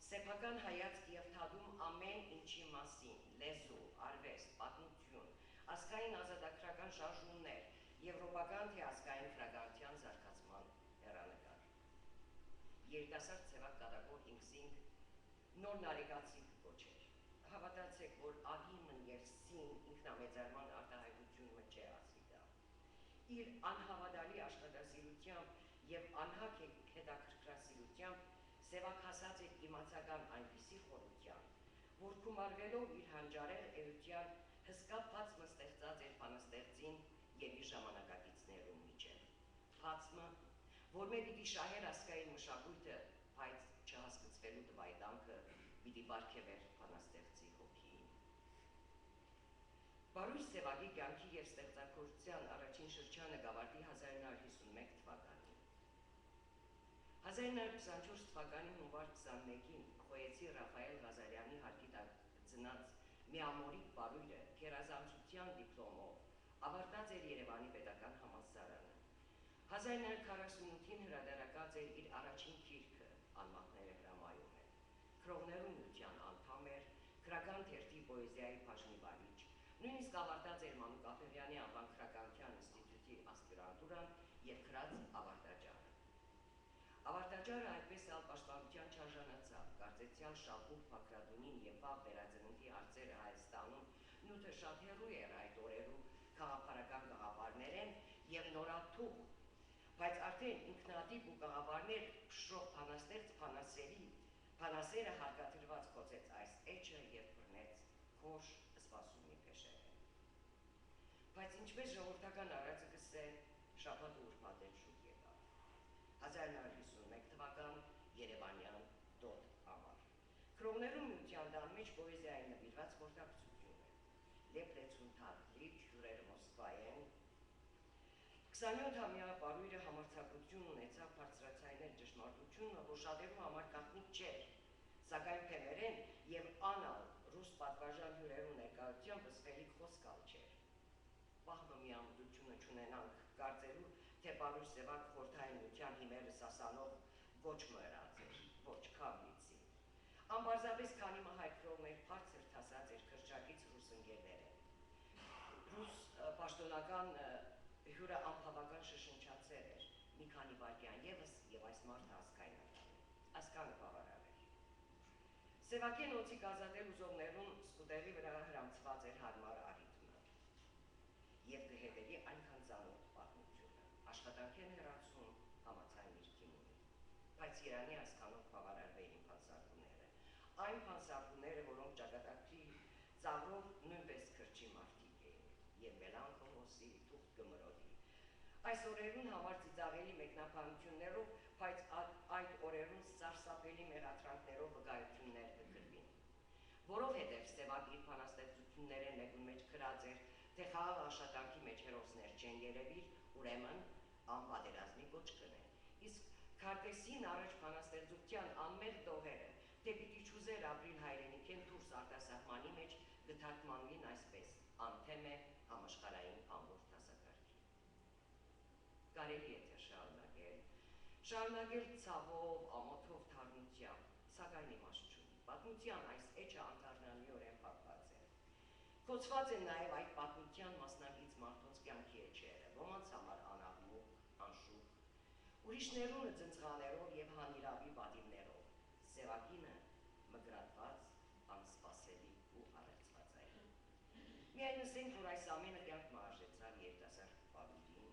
[SPEAKER 7] սեփական հայացք և թադում ամեն ինչի մասին, լեզու, արվեստ, պատմություն, ազգային ազատագրական շարժումներ, եվրոպական թե ազգային քրագարության զարգացման հեռանկար։ Երիտասարդ Սևակ կատակոր ինքսինք նոր նարեկացի կոչեր։ Հավատացեք, որ ադիմն և սին ինքնամեծարման արտահայտությունը չէ ասիդա։ Իր անհավատալի աշխատասիրությամբ և անհակ հետաքրքրասիրությամբ Սևակ հասած էր իմացական այնպիսի խորությամբ, որ գումարվելով իր հանճարեղ էության հսկա բացմը ստեղծած էր բանաստեղծին և իր ժամանակակիցներու միջև։ Բացմը, որ մե պիտի շահեր ազգային մշակույթը, բայց չհասկացվելու դվայտանքը պիտի պարգևեր բանաստեղծի հոգին։ Բարույր Սևակի կյանքի և ստեղծագործության առաջին շրջանը գավարտի 1951 թվականին։ 1924 թվականի հունվար 21-ին խոյեցի Ռաֆայել Ղազարյանի հարկի տակ ծնած միամորիկ բարույրը գերազանցության դիպլոմով ավարտած էր Երևանի պետական համալսարանը։ 1948-ին հրատարակած էր իր առաջին գիրքը «Անմահները հրամայում են», Քրողներու միության անդամ էր, քրական թերթի պոեզիայի բաժնի վարիչ, նույնիսկ ավարտած էր Մանուկ Ափեղյանի անվան քրականության ինստիտուտի ասպիրանտուրան և գրած ավարտաճարը։ Ավարտաճարը այդպես ալ պաշտպանության չարժանացավ, կարծեցյալ Շապուր Փակրատունին և վաղ վերածննդի հարցերը Հայաստանում նյութը շատ հեռու էր այդ օրերու քաղաքական գաղափարներեն և նորաթուղ, բայց արդեն ինքնատիպ ու գաղափարներ փշրող բանաստեղծ բանասերը հարկադրված խոցեց այս էջը և բռնեց քոշ սպասումի փեշերեն։ Բայց ինչպես ժողովրդական արածը կսե, շաբաթը ուրբաթ էլ շուտ եկավ։ 1951 թվական Երևանյան դոտ ամառ։ Քրողներու միության դան մեջ պոեզիայի նվիրված խորհրդակցություն է։ Լեպլեցուն թարգլիչ, հյուրերը Մոսկվայեն։ 27-ամյա բարույրը համարձակություն ունեցավ բարձրացնել ճշմարտությունը, որ շատերու համար գաղտնիք չէր, սակայն փեմերեն և անալ ռուս պատվարժան հյուրերու ներկայությամբ ըսվելիք խոսքալ չէր։ Պահմը միամտությունը չունենանք կարծելու, թե բարույր Սևակ խորհրդային միության հիմերը սասանով ոչ մըրած էր, ոչ քավլիցի։ Անբարձապես քանի մահայքրողներ բարձր թասած էր քրճակից ռուս ընկերներեն։ Ռուս պաշտոնական հյուրը անբավական շշնչացել էր, մի քանի վայրկյան ևս և այս մարդը ասկանը բավարար էր։ Սևակեն օծիկ ազատել ուզողներուն սկուտերի վրա հրամցված էր հարմար արիթմը և կհետևի այնքան ծանոթ պատմությունը, աշխատանքեն հեռացում համացայն իր կիմունի, բայց Երանի այսքանով բավարարվեին փանսարկուները, այն փանսարկուները, որոնք ճակատագրի ծաղրով նույնպես քրճի մարդիկ էին և մելանքոհոսի թուղթ կմրոդի։ Այս օրերուն համար ծիծաղելի մեկնաբանություններով, բայց այդ օրերուն սարսափելի մեղադրանքներով վկայություններ կգրվին։ Որովհետև Սևակ իր բանաստեղծություններեն մեկուն մեջ գրած էր, թե խաղաղ աշխատանքի մեջ հերոսներ չեն երևիր, ուրեմն անպատերազմի կոչկն է։ Իսկ Քարտեսին առաջ բանաստեղծության անմեղ դողերը, թե պիտի չուզեր ապրիլ հայրենիքեն դուրս արտասահմանի մեջ կթարգմանվին այսպես. անթեմ է համաշխարհային ամբողջ դասակարգի։ Կարելի է թե շարունակել ցավով, ամոթով, թարմությամբ, սակայն իմաստ չունի։ Պատմության այս էջը անդառնալիորեն փակված է։ Խոցված են նաև այդ պատմության մասնակից մարդոց կյանքի էջերը, ոմանց համար անաղմուկ, անշուք, ուրիշներունը ծնծղաներով և հանիրավի պատիվներով, Սևակինը մգրատված, անսպասելի ու առեղծվածային։ Միայն նսենք, որ այս ամենը կյանք մարժեցավ երիտասարդ բարույրին,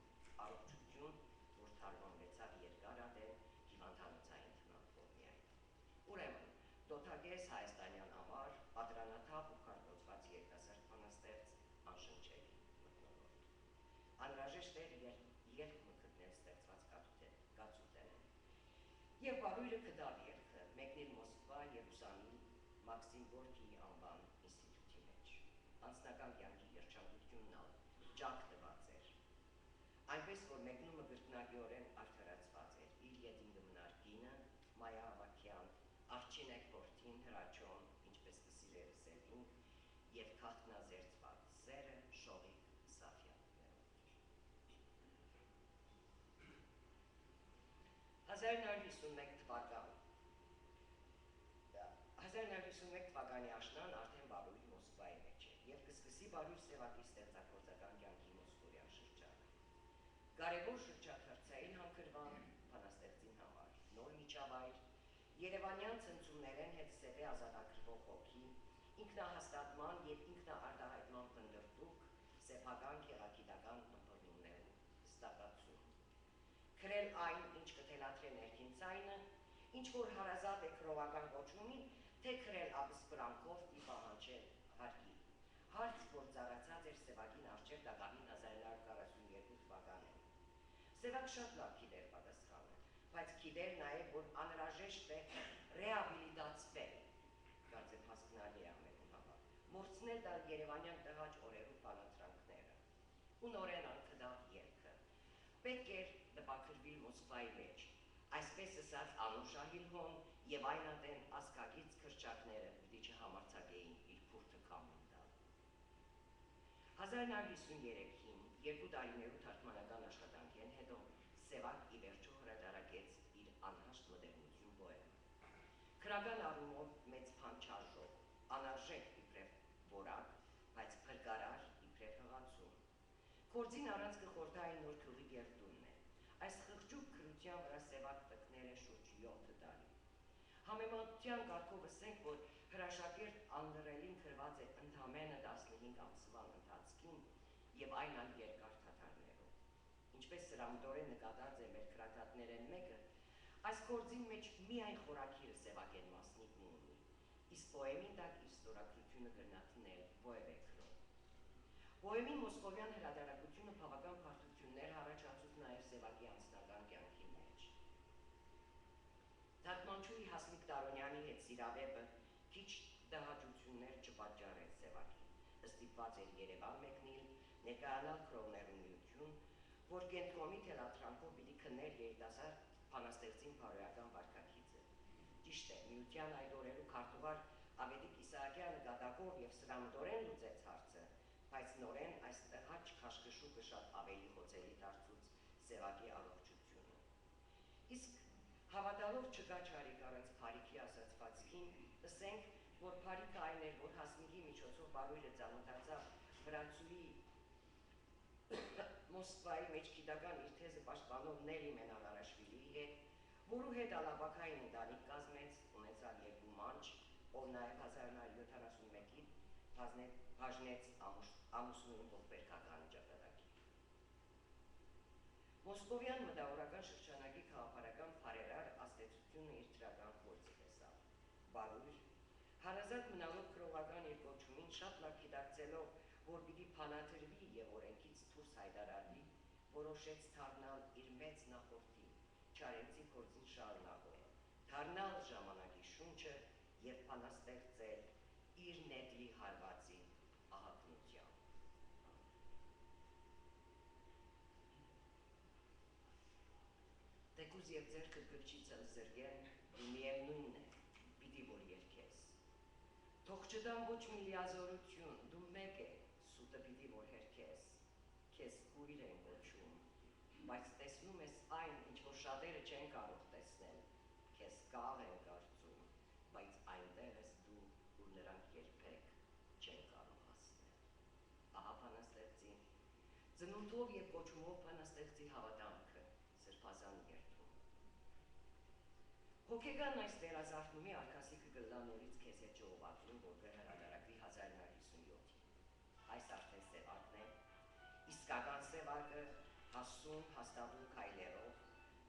[SPEAKER 7] առողջություն, որ թարմամվեցավ երկարադեմ հիվանդանոցային թմրանֆորմիային։ Ուրեմն, դոթագես հայաստանյան համար պատրանաթափ ու քարտոզված երիտասարդ բանաստեղծ անշնչելի մթնոլորտ։ Անհրաժեշտ էր երգ մգտնել ստեղծված կացուտենը։ Եվ բարույրը կդավ երգը մեկնել Մոսկվա, Երուսալիմ, Մաքսիմ Գորկիի անվան ինստիտուտի մեջ։ Անձնական կյանքի երջանկությունն ալ ջակ տված էր։ Այնպես, որ մեկնումը գրտնագիորեն արդարացված էր իր ետին գմնար կինը, Մայա Ավակյան, Արչինեկ Պորտին, Հրաչոն, ինչպես կսիրեր Սևին, և քաղտնազերծված սերը Շողիկ Սաֆյաններով։ 1951 թվականի աշնան արդեն Բարույր Մոսկվայի մեջ էր և կսկսի Բարույր Սևակի ստեղծագործական կյանքի մոսկովյան շրջանը։ Կարևոր շրջադարձային հանգրվան բանաստեղծին համար, նոր միջավայր, երևանյան ցնցումներեն հետ սեպե ազատագրվող հոգի, ինքնահաստատման և ինքնաարտահայտման պնդրտուք, սեփական գեղագիտական ըմբռնումներու հստակացում։ Քրել այն, ինչ կթելադրե ներքին ցայնը, ինչ որ հարազատ է քրովական կոչումին, թե քրել ապսպրանքով ի պահանջել հարկի։ Հարց, որ ծառացած էր Սևակին առջև դակավին 1942 թվականին։ Սևակ շատ լավ գիտեր պատասխանը, բայց գիտեր նաև, որ անհրաժեշտ է ռեաբիլիտացվել, կարծեմ հասկանալի է ամենուն համար, մորցնել տալ երևանյան տհաճ օրերու բանատրանքները։ Ու նորեն անքդավ երգը։ Պետք էր նպաքրվիլ Մոսկվայի մեջ, այսպես ասած անուշահիլ հոն և այնատեն ասկագից քրճակները պիտի չհամարձակեին իր փուրթը կամին տալ։ 1953-ին, երկու տարիներու թարգմանական աշխատանքեն հետո Սևակ ի վերջո հրատարակեց իր անհաշտ մոդեռնություն պոեմը։ Քրական առումով մեծ փանչարժող, անարժեք իբրև որակ, բայց փրկարար իբրև հղացում։ Գործին առանց կխորտային նոր քլի գերտունն է։ Այս խղճուկ քրության վրա Սևակ տկներ է շուրջ 7 տարի։ Համեմատության կարգով ասենք, որ հրաշագերտ անդրելին քրված է ընդամենը 15 ամսվան ընթացքին և այն այլ երկար թաթարներով։ Ինչպես սրամտորեն նկատած է մեր քրատատներեն մեկը, այս գործին մեջ միայն խորագիրը Սևակեն մասնիկն ունի, իսկ պոեմին տակ իր ստորագրությունը գրնաթնել ովևէ քրոն։ Պոեմի մոսկովյան հրատարակությունը բավական բարդություններ առաջացուց նաև Սևակի անձնական կյանքի մեջ։ Թարգմանչուհի Հասմիկ Տարոնյանի հետ Սիրավեպը քիչ դահաճություններ չպատճառեց Սևակին, ստիպված էր Երևան մեկնիլ, ներկայանալ քրոուներու միություն, որ կենտրոնի թելատրանքով պիտի քններ երիտասարդ բանաստեղծին բարոյական վարքագիծը։ Ճիշտ է, միության այդ օրերու քարտուղար Ավետիք Իսահակյանը գատակով և սրամտորեն լուծեց հարցը, բայց նորեն այս տհաճ քաշքշուկը շատ ավելի հոծելի դարձուց Սևակի առողջությունը։ Իսկ հավատալով չկա չարիք առանց փարիքի ասացվածքին, ասենք, որ փարիքը այն էր, որ Հասմիկի միջոցով Բարույրը ծանոթացավ վրացուի Մոսկվայի մեջ գիտական իր թեզը պաշտպանող Նելի Մենաղարաշվիլիի հետ, որու հետ ալաբաքային ընտանիք կազմեց, ունեցավ երկու մանչ, ով նաև 1971-ին բաժնեց ամուսնուին ողբերգական ճակատագիր։ Մոսկովյան մտավորական շրջանակի քաղաքական բարերար աստեցությունը իր դրական գործը տեսավ։ Բարույր, հարազատ մնալով քրովական իր կոչումին շատ լավ գիտակցելով, որ պիտի փանաթրվի և օրենքից դուրս հայտարարվի, որոշեց դառնալ իր մեծ նախորդին, Չարենցի գործին շարունակող, դառնալ ժամանակի շունչը և բանաստեղծել իր նետլի հարվածի ահագնությամբ։ Թեկուզ և ձեռքը գրչիցը զրգեն, դու միևնույնն է, պիտի որ երգես։ Թող չտամ ոչ մի լիազորություն, դու մեկ է, սուտը պիտի որ հերքես, քեզ կույր են գոչում, բայց տեսնում ես այն, ինչ որ շատերը չեն կարող տեսնել, քեզ կաղ են կարծում, բայց այնտեղ ես դու, ուր նրանք երբեք չեն կարող հասնել։ Ահա բանաստեղծի, ծնունդով և կոչումով բանաստեղծի հավատամքը, սրբազան երդում։ Հոգեգան այս վերազարդումի արկասիկը գլանորից քեզ հետ ժողովատուն, որ կհրատարակվի 1957-ին։ Այս արդեն Սևակն է, իսկական Սևակը հասուն հաստատուն քայլերով,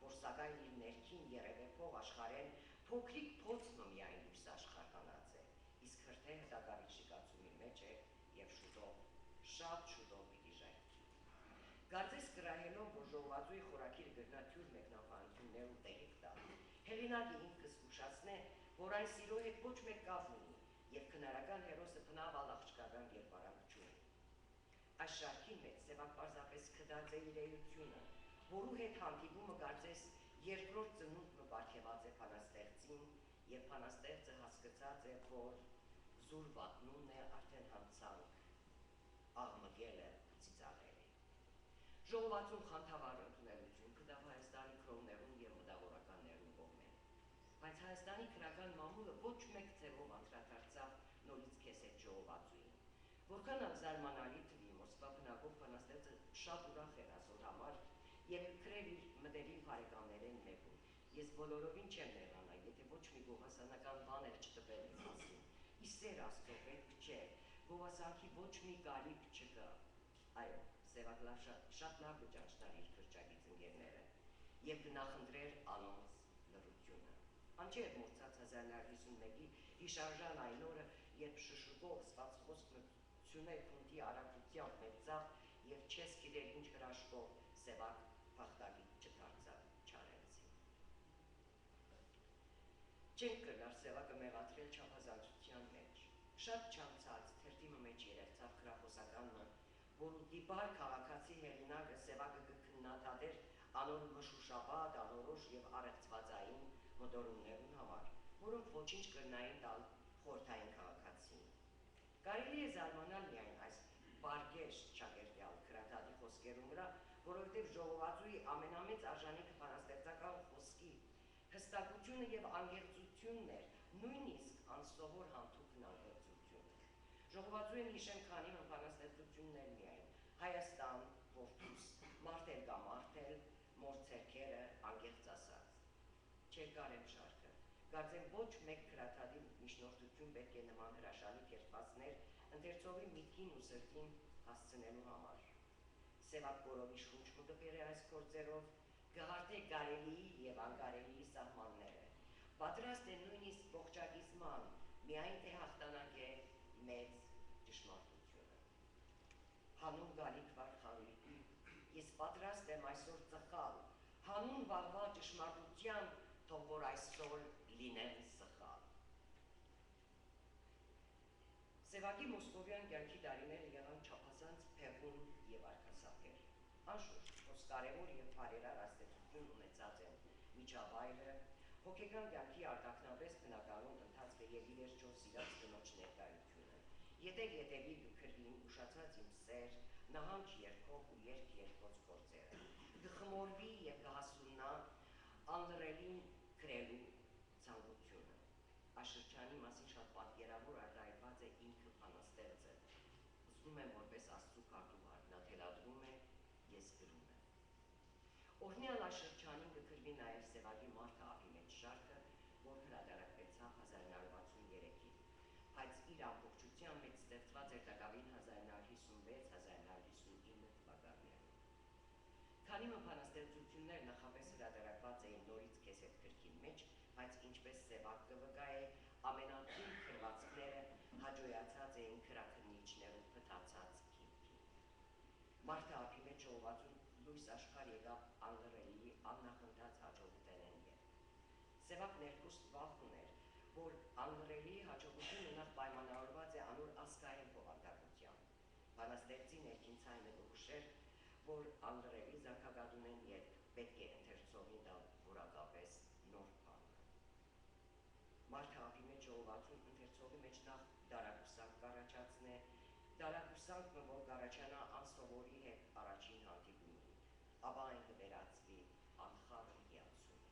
[SPEAKER 7] որ սակայն իր ներքին երևեփող աշխարհեն փոքրիկ փոցը միայն լույս աշխարհանած է, իսկ հրթեհը դակավի շիկացումի մեջ է եւ շուտով, շատ շուտով պիտի ժայթքի։ Կարծես կրահելով, որ ժողովածուի խորակիր գրնաթյուր մեկնաբանություններ ու տեղիք տա, հեղինակը ինքը զգուշացնե, որ այն սիրո հետ ոչ մեկ կապ ունի եւ քնարական հերոսը բնավ աղջկական կերպարանություն ունի։ Այս շարքի մեջ Սևակ պարզապես քդած է իր էությունը, որու հետ հանդիպումը կարծես երկրորդ ծնունդը պարգևած է փանաստեղծին եւ փանաստեղծը հասկացած է, որ զուր վատնումն է արդեն հանցանք, աղմկելը ծիծաղել է։ Ժողովածուն խանդավառ ընդունելություն կտավ Հայաստանի քրոներուն եւ մտավորականներուն կողմեն, բայց Հայաստանի քրական մամուլը ոչ մեկ ձևով անդրադարձավ նորից քեզ հետ ժողովածուին, որքան զարմանալի թվի Մոսկվա բնակող փանաստեղծը շատ ուրախ էր այսօր համար եւ քրեր իր մտերիմ բարեկամներեն մեկում։ Ես բոլորովին չեմ նեղանա, եթե ոչ մի գովասանական բան էլ չտվել իմ մասին։ Իսեր Աստծո պետք չէ, գովասանքի ոչ մի կարիք չկա։ Այո, Սևակ շատ լավ կճանչնար իր քրճագից ընկերները եւ կնախընտրեր անոնց լռությունը։ Անչեր մուրցած 1951-ի հիշարժան այն օրը, երբ շշուկով սված խոսքնություններ քունտի արագությամբ մեծավ եւ չես գիտեր ինչ հրաշքով Սևակ փախտակի չդարձավ չարենցի։ Չենք կրնար Սևակը մեղադրել չափազանցության մեջ։ Շատ չանցած թերթիմը մեջ երևցավ գրախոսականը, որ դիպար քաղաքացի հեղինակը Սևակը կքննադատեր անոր մշուշապատ, անորոշ եւ առեղծվածային մոտորումներուն համար, որոնք ոչինչ կրնային տալ խորհրդային քաղաքացին։ Կարելի է զարմանալ միայն այս բարգեշտ շագերտյալ քրադադի խոսքերում վրա, որովհետև ժողովածուի ամենամեծ արժանիքը բանաստեղծական խոսքի հստակությունը եւ անգերծությունն էր, նույնիսկ անսովոր հանթուկն անգերծությունը։ Ժողովածուին հիշեմ քանի բանաստեղծություններ միայն՝ Հայաստան, Որդուս, Մարտել կամ Մարտել, Մոր ցերքերը, անգերծ ասած։ Չերկարեմ շարքը։ Կարծեմ ոչ մեկ քրադադի միջնորդություն պետք է նման հրաշալի կերպվածներ ընթերցողի միտքին ու սրտին հասցնելու համար։ Սևակ Գորովի շունչ մտքերը այս գործերով գահարտե կարելիի եւ անկարելիի սահմանները։ Պատրաստ է նույնիսկ ողջագիզման, միայն թե հաղթանակե մեծ ճշմարտությունը։ Հանուն գալիք վար խարույկի, ես պատրաստ եմ այսօր ծխալ, հանուն վաղվա ճշմարտության, թող որ այսօր լինեմ սխալ։ Սևակի մոսկովյան կյանքի տարիները եղան չափազանց փեղուն եւ արկասափեր։ Անշուշտ, որ կարևոր եւ բարերար ազդեցություն ունեցած են միջավայրը, հոգեկան կյանքի արտաքնապես բնականon ընթացքը եւ ի վերջո սիրած կնոջ ներկայությունը։ Ետևի գքրվին ուշացած իմ սեր, նահանջ երկով ու երկոց գործերը։ Գխմորվի եւ կհասուննա անլրելին գրելու ցանկությունը։ Աշրջանի մասին շատ պատկերավոր արտահայտված է ինքը բանաստեղծը։ Զգում եմ որպես Աստծո քարտուղար, նա թելադրում է, ես գրում եմ։ Օրհնյալ աշրջանին կգրվի նաև Սևակի Մարթը ափի մեջ շարքը, որ հրատարակվեցավ 1963-ին, բայց իր ամբողջության մեջ ստեղծված էր դակավին 1956-1959 թվականներում։ Քանի բանաստեղծություններ նախապես հրատարակված էին նորից քեզ հետ գրքին մեջ, բայց ինչպես Սևակ կվկա է, ամենաթույլ քրվածքները հաջողացած էին քրաքննիչներով փտացած քիմքին։ Մարթը ափի մեջ ժողովածուն լույս աշխարհ եկավ անլրելի, աննախընթաց հաջողութենեն ետ։ Սևակ ներքուստ վախ ուներ, որ անլրելի հաջողությունը նախ պայմանավորված է անոր ազգային բովանդակությամբ։ Բանաստեղծի ներքին ցայնը կհուշեր, որ անլրելի զանգակատունեն ետ պետք է ընթերցողին տալ որակապես նոր բան։ Մարթը ափի մեջ ժողովածուն ընթերցողի մեջ նախ դարակուսանք կառաջացնե, դարակուսանքը, որ կառաջանա անսովորի հետ առաջին հանդիպումին, ապա այն կվերածվի անխառն հիացումի։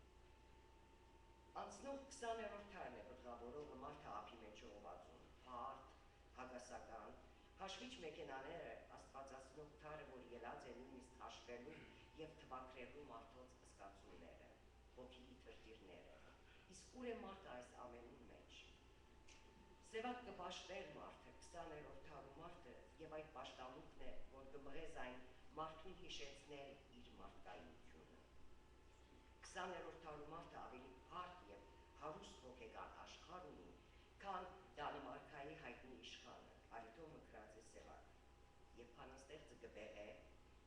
[SPEAKER 7] Անցնող 20-րդ տարին է պտղավորողը Մարթը ափի մեջ ժողովածուն, հարթ, հագասական, հաշվիչ մեքենաները աստվածացնող թարը, որ ելած է նույնիսկ հաշվելու եւ թվակրելու մարդոց զգացումները, հոգիի թրտիրները, իսկ ուր է Մարթը այս ամենուն մեջ։ Սևակ կպաշտեր Մարթը, 20-րդ տարու Մարթը, եւ այդ պաշտամունքն է, որ կմղես այն մարդուն հիշեցնել իր մարդկայնությունը։ 20-րդ դարու մարդը ավելի փառք եւ հարուստ հոգեկան աշխարհ ունի, քան Դանմարքայի հայտնի իշխանը Արիթոմը գրած է Սևակ, եւ բանաստեղծը կբեղե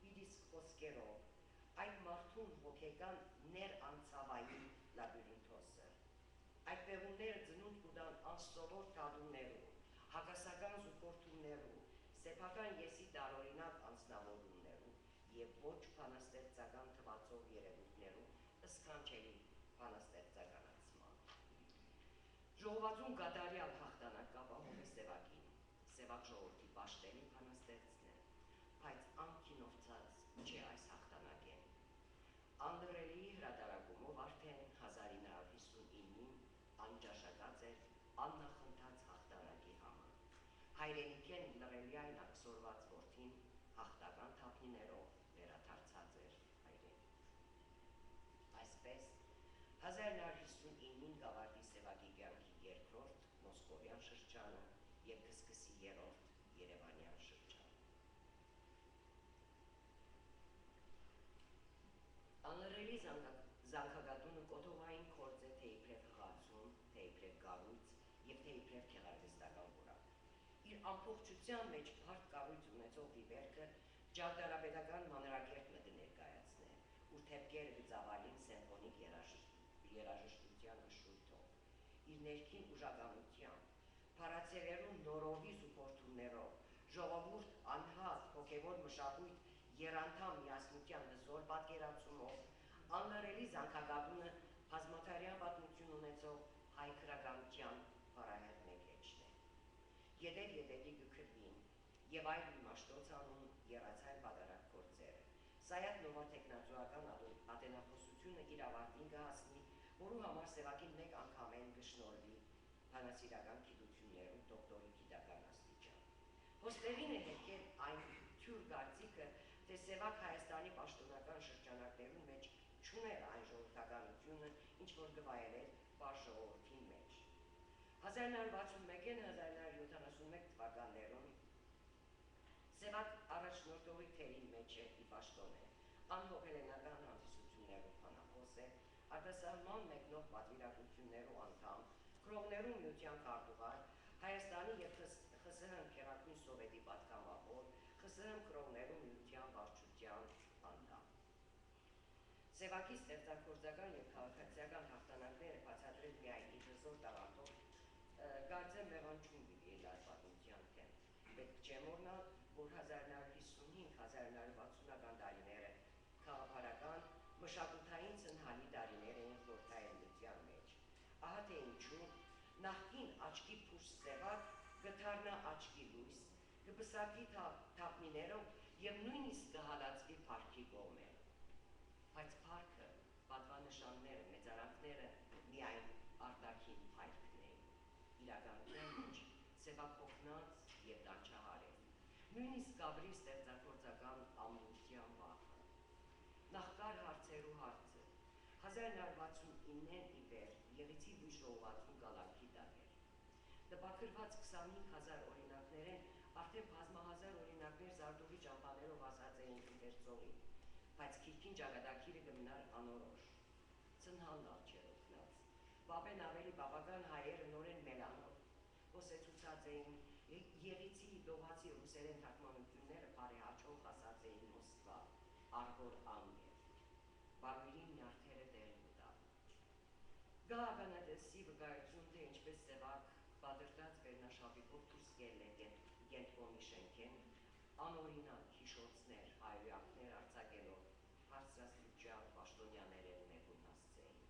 [SPEAKER 7] իր իսկ խոսքերով այդ մարդուն հոգեկան ներանցավային լաբիրինթոսը։ Այդ բեղունները ծնունդ կուտան անսովոր թադումներու, հակասական զուգորդումներու, սեփական եսի տարօրինակ անձնավորումներու եւ ոչ բանաստեղծական թվացող երևույթներու սքանչելի բանաստեղծականացման։ Ժողովածուն կատարյալ հաղթանակ կապահում է Սևակին, Սևակ ժողովրդի պաշտելի բանաստեղծն է, բայց անկինովցած չէ այս հաղթանակեն։ Անդրելի հրատարակումով արդեն 1959-ին անճաշակած էր աննախընթաց հաղթանակի համար։ Հայրենիքեն լրելյայն ակսորված որդին հաղթական թափիներով վերադարձած էր հայրենիք։ Այսպես 1959-ին կավարտի Սևակի կյանքի երկրորդ մոսկովյան շրջանը եւ կսկսի երրորդ երևանյան շրջանը։ Անրելի զանգակատունը կոթողային կորձ է թե իբրև հղացում, թե իբրև գառույց եւ թե իբրև քեղարվեստական որակ։ Իր ամբողջության մեջ բարդ կառույց ունեցող վիվերքը ջարդարապետական մանրակերտը կներկայացնե, ուր թեփքերը կծավալին սիմֆոնիկ երաժշտության շույթով, իր ներքին ուժականությամբ, փառացերերու նորովի զուգորդումներով, ժողովուրդ անհատ հոգևոր մշակույթ երանդամ միասնության հզոր պատկերացումով, անլարելի զանգակատունը բազմատարյա պատմություն ունեցող հայ քրագանության բարահետ մեկեջն է։ Ետևի գքրվին եւ այլ իմաշտոց անուն երացայլ բادرակ գործերը։ Սայաթ նովա տեխնազոական ատենախոսությունը իր ավարտին կհասնի, որու համար Սևակին մեկ անգամեն կշնորհվի բանասիրական գիտություններու դոկտորի գիտական աստիճան։ Հոստերին է հերքել այն թյուր կարծիքը, թե Սևակ Հայաստանի պաշտոնական շրջանակներու մեջ չուներ այն ժողովրդականությունը, ինչ որ կվայելեր բար ժողովրդին մեջ։ 1961-1971 թվականներում Սևակ առաջնորդողի թերին մեջ է ի պաշտոն է, անհոգելենական հանդիսություններով բանախոս է, արտասահման մեկնող պատվիրակություններու անդամ, Գրողներու միության քարտուղար, Հայաստանի եւ ԽՍՀՄ Քերակույն Սովետի պատգամավոր, ԽՍՀՄ Գրողներու միության վարչության անդամ։ Սևակի ստեղծագործական եւ քաղաքացիական հաղթանակները բացատրել միայն իր հզոր տաղանդով, կարծեմ մեղանչում պիտի այդ պատմության թեմ։ Պետք չէ մոռնալ, որ 1955-1960-ական տարիները քաղաքական մշակութային ցնհալի տարիներ էին խորհրդային միության մեջ։ Ահա թե ինչու նախկին աչքի փուշ Սևակ կդառնա աչքի լույս, կպսակվի թափնիներով եւ նույնիսկ կհալածվի փառքի կողմեր։ Բայց փառքը, պատվանշանները, մեծարանքները միայն արտաքին փայլքն էին։ Իրականության մեջ Սևակ հոգնած եւ դանչահար էր։ Նույնիսկ Գաբրի ստեղծագործական ամրության վախը։ Նախկար հարցերու հարցը 1969-ին իբեր Եղիցի լույս ժողովածուն կալանքի տակ էր։ Տպագրված 25,000 օրինակներեն արդեն բազմահազար օրինակներ Զարդողի ճամփաներով ասած էին ընթերցողին, բայց քիրքին ճակատագիրը կմնար անորոշ։ Ցնհալնալ չէր օգնած։ Պապեն ավելի բավական հայերը նորեն մելանով ոսեցուցած էին Եղիցի դողացի ռուսերեն թարգմանությունները բարեհաճող ասած էին Մոսկվա, Արգոր անգեր, Բարույրին նյարդերը դեր մտավ։ Գաղականատեսի վկայություն, թե ինչպես Սևակ պատրտած վերնաշապիկով դուրս գել է Գենտկոմի շենքեն, անօրինակ հիշոցներ, հայրույակներ արձակելով հարցրասրության պաշտոնյաներեն մեկուն հասցեին։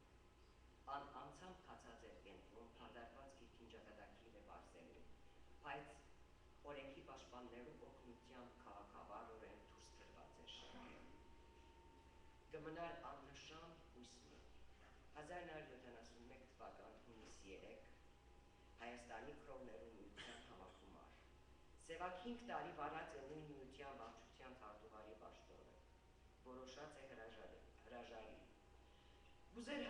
[SPEAKER 7] Անցամբ կացած էր Գենտկոմ փարդարված քիրքին ճակատագիրը վարսելու, բայց օրենքի պաշտպաններու օգնությամբ քաղաքավարորեն դուրս գրված էր շենքեն։ Կմնար աննշան հույսմը 1971 թվական հունիս 3 Հայաստանի Գրողներու միության համագումար։ Սևակ 5 տարի վարած է նույն միության վարչության քարտուղարի պաշտոնը, որոշած է հրաժարի։ Կուզեր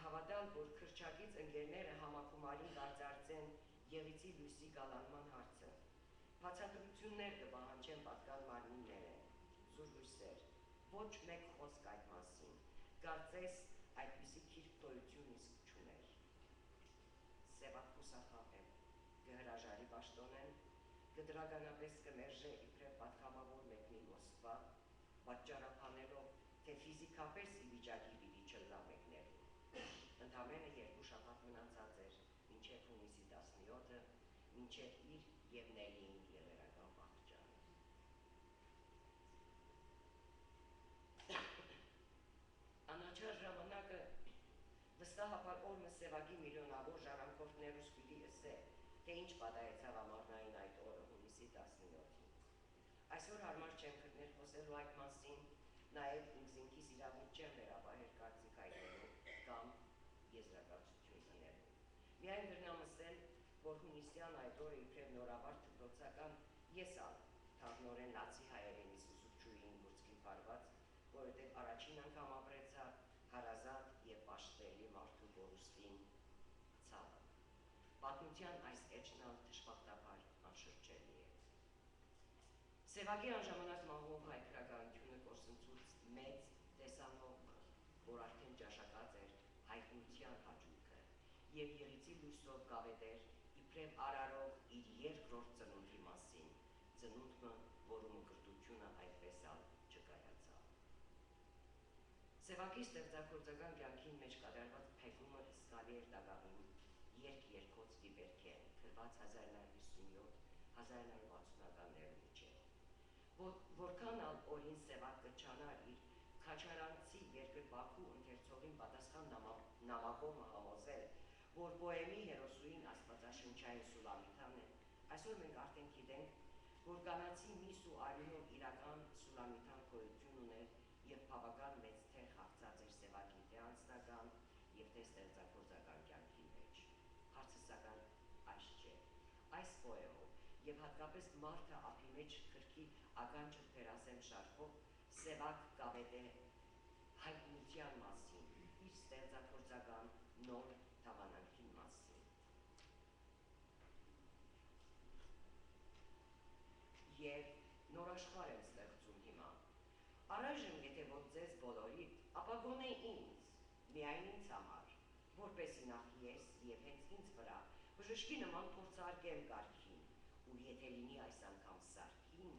[SPEAKER 7] հավատալ, որ քրչակից ընկերները համագումարին կարծարծեն Եղիցի լույսի կալանման հարցը։ Բացատրություններ կպահանջեն պատկան մարմինները, զուր լույսեր, ոչ մեկ խոսք այդ մասին, Կարծես այդպիսի քիրք տոյություն իսկ չուներ։ Սևակ կուսախապ է, կհրաժարի պաշտոնեն, կդրագանապես կմերժե իբրև պատգամավոր մեկնի Մոսկվա, պատճառաբանելով, թե ֆիզիկապես ի վիճակի պիտի չլա մեկներում։ Ընդամենը 2 շաբաթ մնացած էր, մինչև հունիսի 17-ը, մինչև իր և Նելիին եղերական պահճանը։ Անաչար ժամանակը վստահաբար օրը Սևակի միլիոնավոր ժառանգորդներուս պիտի ըսե, թե ինչ պատահեցավ ամառնային այդ օրը հունիսի 17-ին։ Այսօր հարմար չեմ գտնել խոսելու այդ մասին, նաև ինքզինքիս իրավունք չեմ վերապահել կարծիք հայտնելու կամ եզրակացություն դնելու։ Միայն գրնամ ասել, որ հունիսյան այդ օրը իբրև նորավարտ դպրոցական ես ալ թաղնորեն լացի հայերենի սուսուփչուհին գուրծքի փարված, որովհետև առաջին անգամ ապրեցա հարազատ և պաշտելի մարդու կորուստին ցավը։ Պատմության այս էջն ալ դժբախտաբար անշրջելի է։ Սևակի անժամանակ մահվող հայկրականությունը կորսնցուց մեծ տեսանողը, որ արդեն ճաշակած էր հայտնության հաճույքը և եղիցի լույսով գավետեր իբրև արարող իր երկրորդ ծնունդի մասին, ծնունդը, որում կրտությունը այդպես ալ չկայացավ։ Սևակի ստեղծագործական կյանքին մեջ կատարված փեգումը զգալի էր դագաղին երգ-երգոց դիպերքեն, գրված 1957-1960-ականներու միջև։ Որքան ալ օրին Սևակ կչանար իր քաչարանցի երկրպագու ընթերցողին պատասխան նամակոմը համոզել, որ պոեմի հերոսուին աստվածաշնչային Սուլամիթան է, այսօր մենք արդեն գիտենք, որ կանացի միս ու արյունով իրական Սուլամիթան գոյություն ուներ և բավական մեծ թեր խաղցած էր Սևակի թե անձնական և թե ստեղծագործական կյանքի մեջ։ Հարցը սակայն այս չէ։ Այս պոեմով և հատկապես մարդը ափի մեջ գրքի ականջը վերասեմ շարքով Սևակ կավետ է հայտնության մասին, իր ստեղծագործական նոր թավանանքի մասին։ Եվ նոր աշխարհ եմ ստեղծում հիմա։ Առայժմ եթե ոչ ձեզ բոլորիդ, ապա գոնե ինձ, միայն ինձ համար, որպեսի նախ ես և հենց ինձ վրա բժշկի նման փորձարկեմ կարգին, ու եթե լինի այս անգամ սարքին,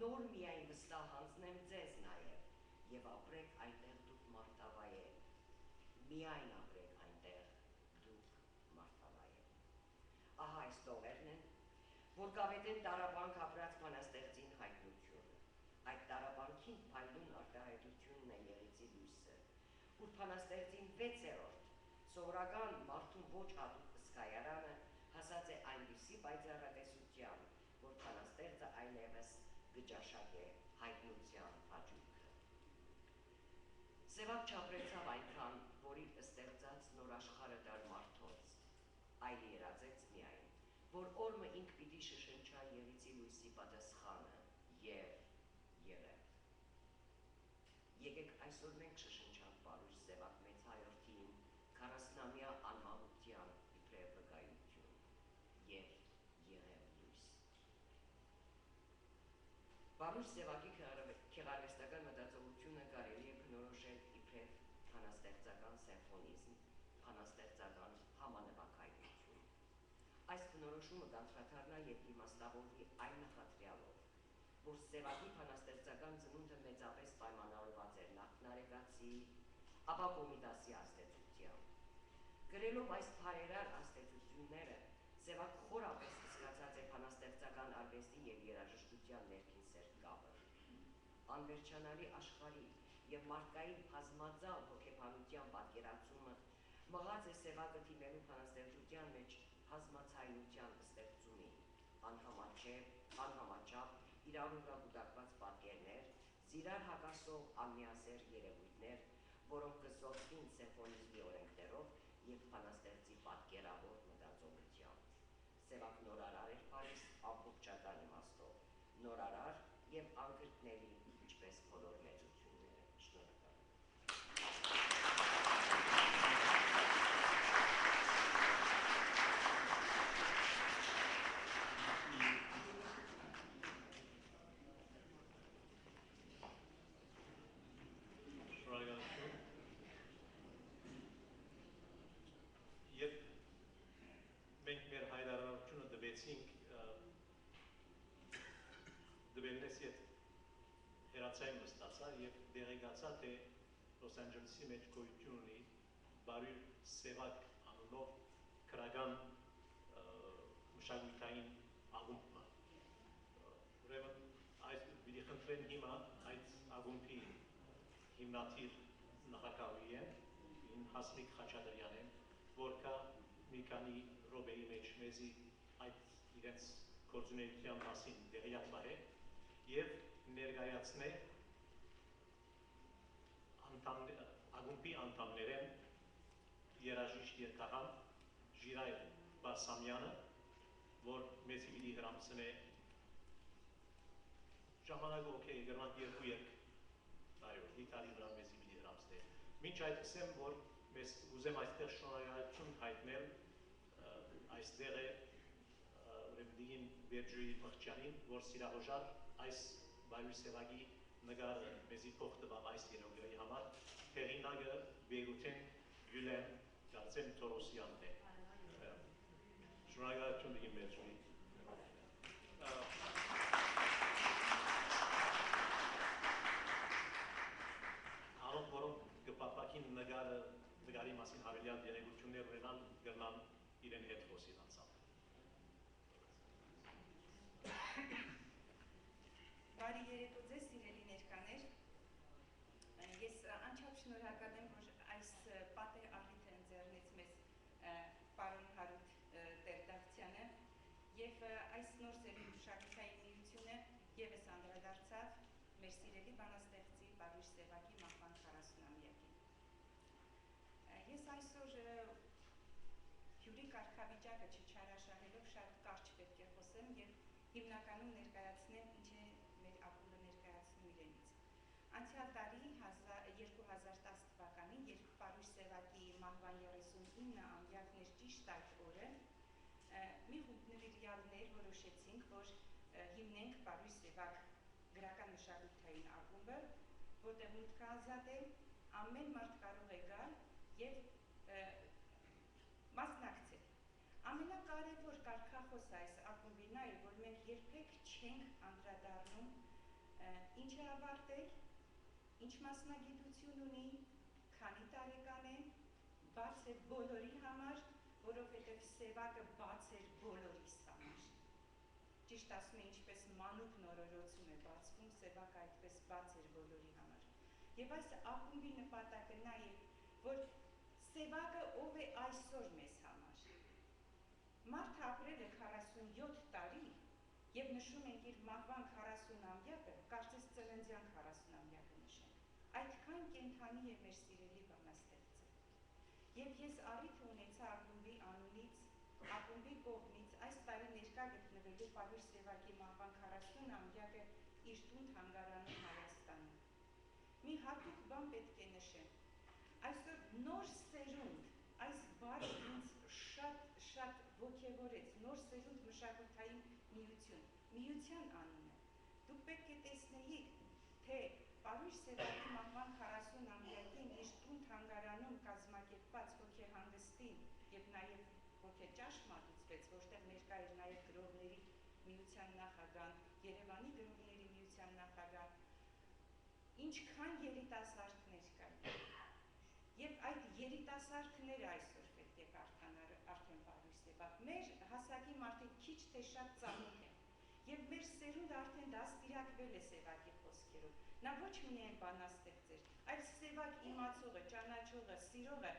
[SPEAKER 7] նոր միայն վստահ հանձնեմ ձեզ նաև, և ապրեք այնտեղ դուք մարդավայել, միայն ապրեք այնտեղ դուք մարդավայել։ Ահա այս տողերն են, որ կավետեն տարաբանք ապրած բանաստեղծին հայտնությունը, այդ տարաբանքին փայլուն արտահայտությունն է եղիցի լույսը, ուր բանաստեղծին 6-րդ սովորական մարդուն ոչ հատուկ հսկայարանը հասած է այնպիսի պայծառատեսության, որ բանաստեղծը այլևս գճաշակ է հայտնության հաճույքը։ Սևակ չապրեցավ այնքան, որ իր ստեղծած նոր աշխարհը դար մարդոց, այլ երազեց միայն, որ օրը ինք պիտի շշնչա եղիցի լույսի պատասխանը և եղել։ Եկեք այսօր մենք շշնչանք պարույր Սևակ մեծ հայորդին 40-ամյա անմահության իբրև վկայություն և եղել լույս։ Պարույր Սևակի քեղարվեստական մտածողությունը կարելի է բնորոշել իբրև բանաստեղծական սիմֆոնիզմ, բանաստեղծական համանվագայնություն։ Այս բնորոշումը կանխադառնա և իմաստավորվի այն նախադրյալով, որ Սևակի բանաստեղծական ծնունդը մեծապես պայմանավորված էր նախ Նարեկացի, ապա Կոմիտասի աստեցությամբ։ Գրելով այս բարերար աստեցությունները, Սևակ խորապես զգացած է բանաստեղծական արվեստի և երաժշտության ներքին սերտ կապը։ Անվերջանալի աշխարհի և մարդկային բազմածալ հոգեբանության պատկերացումը մղած է Սևակը դիմելու բանաստեղծության մեջ բազմացայնության ստեղծումին, անհամաչափ իրավունքագուտակված պատկերներ, զիրար հակասող անմիասեր երևույթներ, որոնք կզոհվին սիմֆոնիզմի օրենքներով և բանաստեղծի պատկերավոր մտածողությամբ։ Սևակ նորարար էր Փարիզ ամբողջական իմաստով, նորարար և անկրկնելի, ինչպես բոլոր մեծությունները։ Շնորհակալ եմ։
[SPEAKER 1] Շնորհակալություն։ վերացայում ստացա և դեղեկացա, թե Լոս Անջելեսի մեջ գոյություն ունի Բարույր Սևակ անունով քրական մշակութային ակումբ։ Ուրեմն այս պիտի խնդրեմ հիմա այդ ակումբի հիմնադիր նախագահին Հասմիկ Խաչատրյանին, որ կա մի քանի րոպեի մեջ մեզի այդ իրենց գործունեության մասին տեղյակ պահե և ներկայացնե ակումբի անդամներեն երաժիշտ երգահան Ժիրայր Բարսամյանը, որ մեզի պիտի հրամցնե ժամանակը օքեյ գրնանք երկու երգ, այո, գիտարի վրա մեզի պիտի հրամցնե։ Մինչ այդ կսեմ, որ մեզ ուզեմ այստեղ շնորհակալություն հայտնել այստեղ է Ուրեմդին Վերջուի Մղջյանին, որ սիրահոժար այս Բարույր Սևակի նկարը մեզի փոխ տվավ այս երոգրայի համար, հեղինակը Բեյրութեն Գյուլեն Կարծեմ Թորոսյանն է։ Շնորհակալություն դիգիմ Վերջուի։ Անոնք, որոնք կպապակին նկարի մասին հավելյալ դեղեցություններ ունենան, կգնան իրեն հետ խոսին անցավ։
[SPEAKER 8] Բարի երեկո ձեզ, սիրելի ներկաներ։ Ես անչափ շնորհակալ եմ, որ այս պատեհ առիթը ընձեռնեց մեզ պարոն Հարութ Տեր-Դավթյանը և այս նոր սերի մշակութային միությունը ևս անդրադարձավ մեր սիրելի բանաստեղծի Բարույր Սևակի մահվան 40-ամյակին։ Ես այսօր հյուրի կարգավիճակը չչարաշահելով շատ կարճ պետք է խոսեմ և հիմնականում ներկայացնեմ ինչ է մեր ակումբը ներկայացնում իրենից։ Անցյալ տարի 2010 թվականին, երբ Բարույր Սևակի մահվան 39-ամյակն էր ճիշտ այդ օրը, մի խումբ նվիրյալներ որոշեցինք, որ հիմնենք Բարույր Սևակ գրական մշակութային ակումբը, որտեղ մուտքը ազատ է, ամեն մարդ կարող է գալ և մասնակցել։ Ամենակարևոր կարգախոսը այս ակումբին է, որ մենք երբեք չենք անդրադառնում ինչ է ավարտել, ինչ մասնագիտություն ունի, քանի տարեկան է, բաց է բոլորի համար, որովհետև Սևակը բաց էր բոլորիս համար։ Ճիշտ ասում է, ինչպես մանուկ նորորոցում է բացվում, Սևակը այդպես բաց էր բոլորի համար։ Եվ այս ակումբի նպատակը նա է, որ Սևակը ով է այսօր մեզ համար։ Մարդը ապրել է 47 տարի և նշում ենք իր մահվան 40-ամյակը, կարծես ծննդյան 40-ամյակը նշենք։ Այդքան կենդանի է մեր սիրելի բանաստեղծը։ Եվ ես առիթ ունեցա ակումբի անունից, ակումբի կողմից այս տարի ներկա գտնվելու Բարույր Սևակի մահվան 40-ամյակը իր տուն թանգարանում Հայաստանում։ Մի հատուկ բան պետք է նշեմ։ Այսօր նոր սերունդ, այս բառը ինձ շատ ոգևորեց, նոր սերունդ մշակութային միություն, միության անունը։ Դուք պետք է տեսնեիք, թե Բարույր Սևակի մահվան 40-ամյակին իր տուն թանգարանում կազմակերպված հոգեհանգստին և նաև հոգեճաշ մատուցվեց, որտեղ ներկա էր նաև գրողների միության նախագահան, Երևանի գրողների միության նախագահան, ինչքան երիտասարդներ կային։ Եվ այդ երիտասարդները այսօր պետք է կարդան արդեն Բարույր Սևակ։ Մեր հասակի մարդիկ քիչ թե շատ ծանոթ են։ Եվ մեր սերունդը արդեն դաստիարակվել է Սևակի խոսքերով։ Նա ոչ միայն բանաստեղծ էր, այլ Սևակ իմացողը, ճանաչողը, սիրողը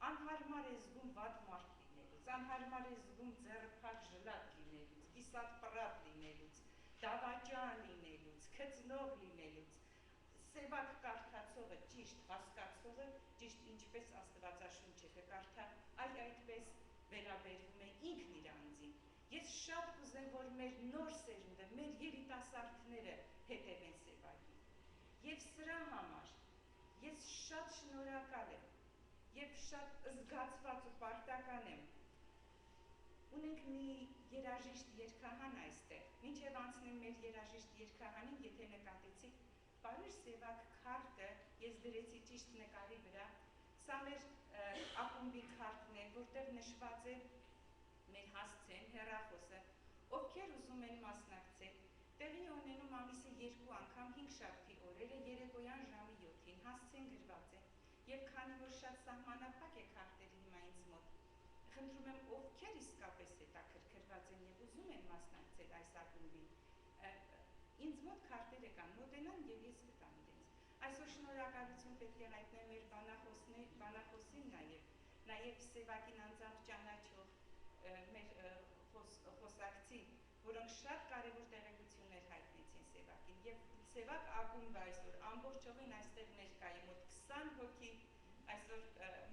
[SPEAKER 8] անհարմար է զգում վատ մարդ լինելուց, անհարմար է զգում ձեռփակ ժլատ լինելուց, կիսատ-պռատ լինելուց, դավաճան լինելուց, քծնող լինելուց, Սևակ կարդացողը, ճիշտ հասկացողը, ճիշտ ինչպես Աստվածաշունչը կկարդա, այդպես վերաբերվում է ինքն իր անձին։ Ես շատ կուզեմ, որ մեր նոր սերունդը, մեր երիտասարդները հետևեն Սևակին։ Եվ սրա համար ես շատ շնորհակալ եմ և շատ զգացված ու պարտական եմ։ Ունենք մի երաժիշտ երգահան այստեղ, մինչև անցնեմ մեր երաժիշտ երգահանին, եթե նկատեցիք, Բարույր Սևակ քարտը ես դրեցի ճիշտ նկարի վրա, սա մեր ակումբի քարտն է, որտեղ նշված է մեր հասցեն, հեռախոսը, ովքեր ուզում են մասնակցել, տեղի ունենում ամիսը 2 անգամ 5 շաբթի օրերը հասցեն գրված է։ Եվ քանի որ շատ սահմանափակ է քարտերը հիմա ինձ մոտ, խնդրում եմ ովքեր իսկապես հետաքրքրված են եւ ուզում են մասնակցել այս ակումբին, ինձ մոտ քարտերը կան, մոտենան եւ ես կտամ իրենց։ Այսօր շնորհակալություն պետք է հայտնեմ մեր բանախոսին նաեւ Սևակին անձամբ ճանաչող մեր խոսակցի, որոնք շատ կարևոր տեղեկություններ հայտնեցին Սևակին եւ Սևակ ակումբը այսօր ամբողջովին այստեղ ներկա է, մոտ 20 հոգի այսօր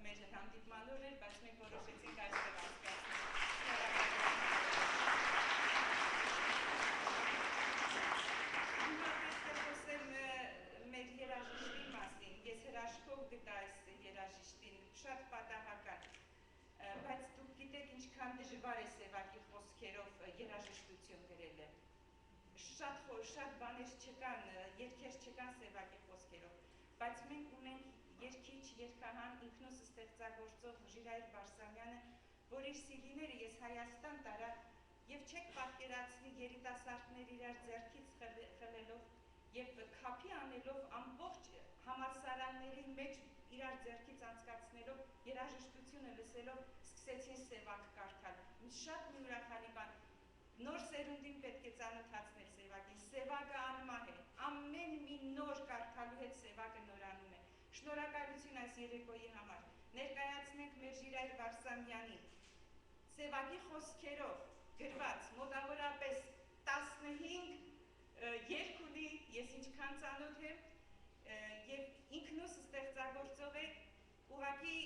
[SPEAKER 8] մեր հանդիպման օր էր, բայց մենք որոշեցինք այստեղ անցկացնել։ Մեր երաժիշտի մասին, ես հրաշքով գտա այս երաժիշտին, շատ պատահական, բայց դուք գիտեք ինչքան դժվար է Սևակի խոսքերով երաժշտություն գրելը, շատ բաներ չկան, երգեր չկան Սևակի խոսքերով, բայց մենք ունենք երգիչ, երգահան, ինքնուս ստեղծագործող Ժիրայր Բարսամյանը, որ իր CD-ները ես Հայաստան տարա եւ չեք պատկերացնի երիտասարդներ իրար ձեռքից խլելով եւ քափի անելով ամբողջ համալսարանների մեջ իրար ձեռքից անցկացնելով երաժշտությունը լսելով սկսեցին Սևակ կարդալ։ Շատ մի ուրախալի բան։ Նոր սերունդին պետք է ծանոթացնել Սևակին։ Սևակը անմահ է։ Ամեն մի նոր կարդալու հետ Սևակը նորանում է։ Շնորհակալություն այս երեկոյի համար։ Ներկայացնենք մեր Ժիրայր Բարսամյանին։ Սևակի խոսքերով գրված մոտավորապես 15 երգ ունի, ես ինչքան ծանոթ եմ, եւ ինքնուս ստեղծագործող է, ուղղակի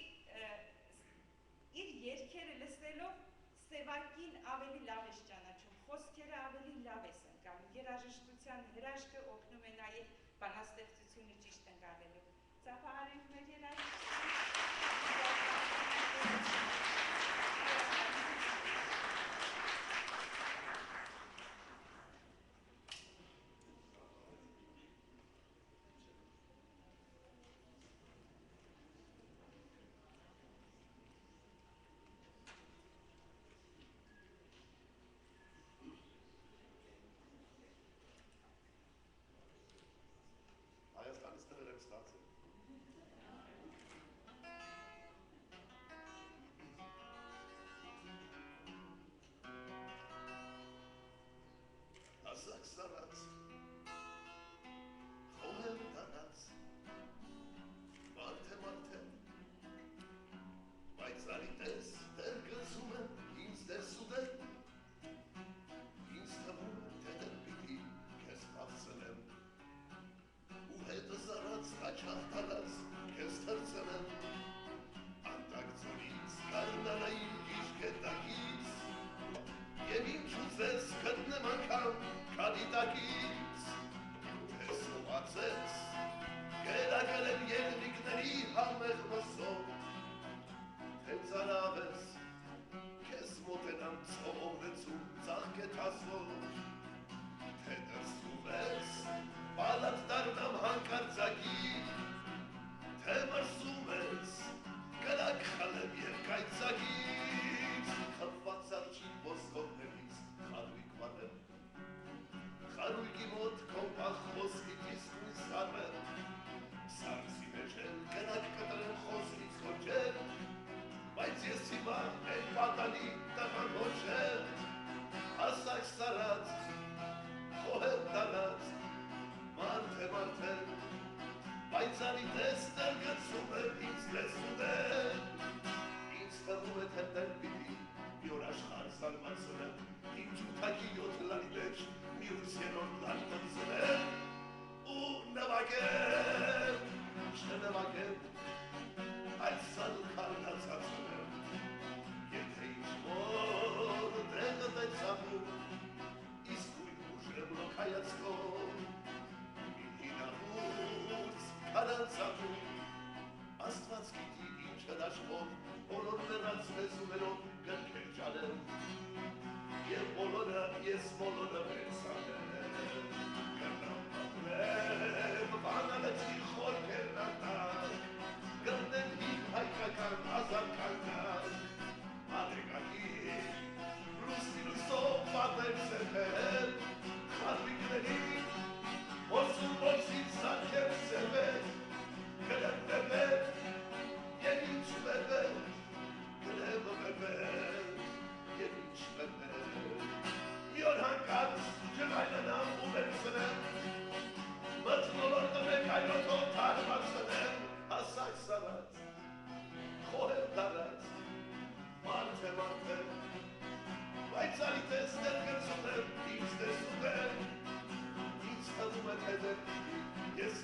[SPEAKER 8] իր երգերը լսելով Սևակին ավելի լավ ես ճանաչում, խոսքերը ավելի լավ ես ընկալում, երաժշտության հրաշքը օգնում է նաեւ բանաստեղծությունը ճիշտ ընկալելու։ Ծափահարենք մեր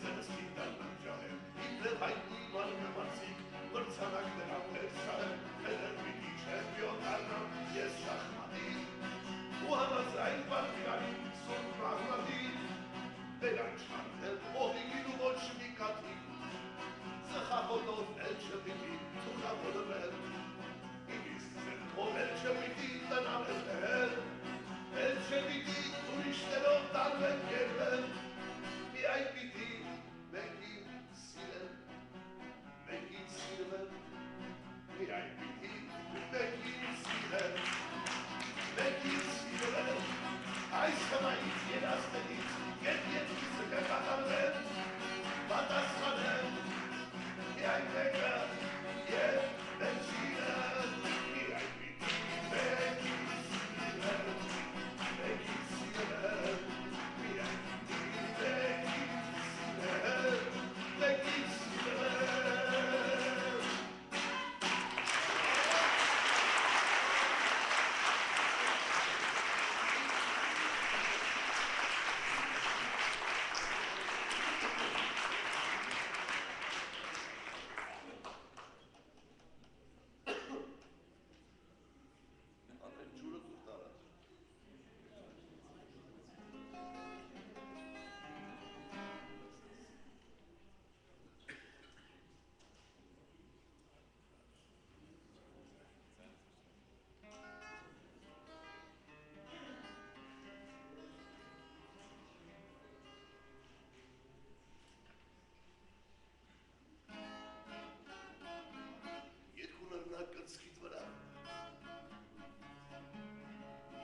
[SPEAKER 6] ձեզ գիտան նջահեմ, իբրև հայտնի մարգամարցիկ, մրցանակներ ամներ շահեմ, Ֆեդերվիկի չեմպիոն դառնամ, ես շախմատի, ու համաձայն պատկանի սուրբ մահմատի, դերան չանթել, օղիգին ու ոչ մի կատի, ծխախոտով էլ չպիտի թուխավորվել, իմ իսկ ձերքով էլ չպիտի տնավել, էլ չպիտի ուրիշներով տարվեն կերվել, միայն պիտի մեկին սիրել, մեկին սիրվել, միայն պիտի մեկին սիրել, մեկին սիրվել, այս հմայից երաստենից, երկիցը կկատարվել, պատասխանել, միայն մեկը և վերջինը, միայն պիտի մեկին սիրել, մեկին սիրել, միայն պիտի մեկին սիրել,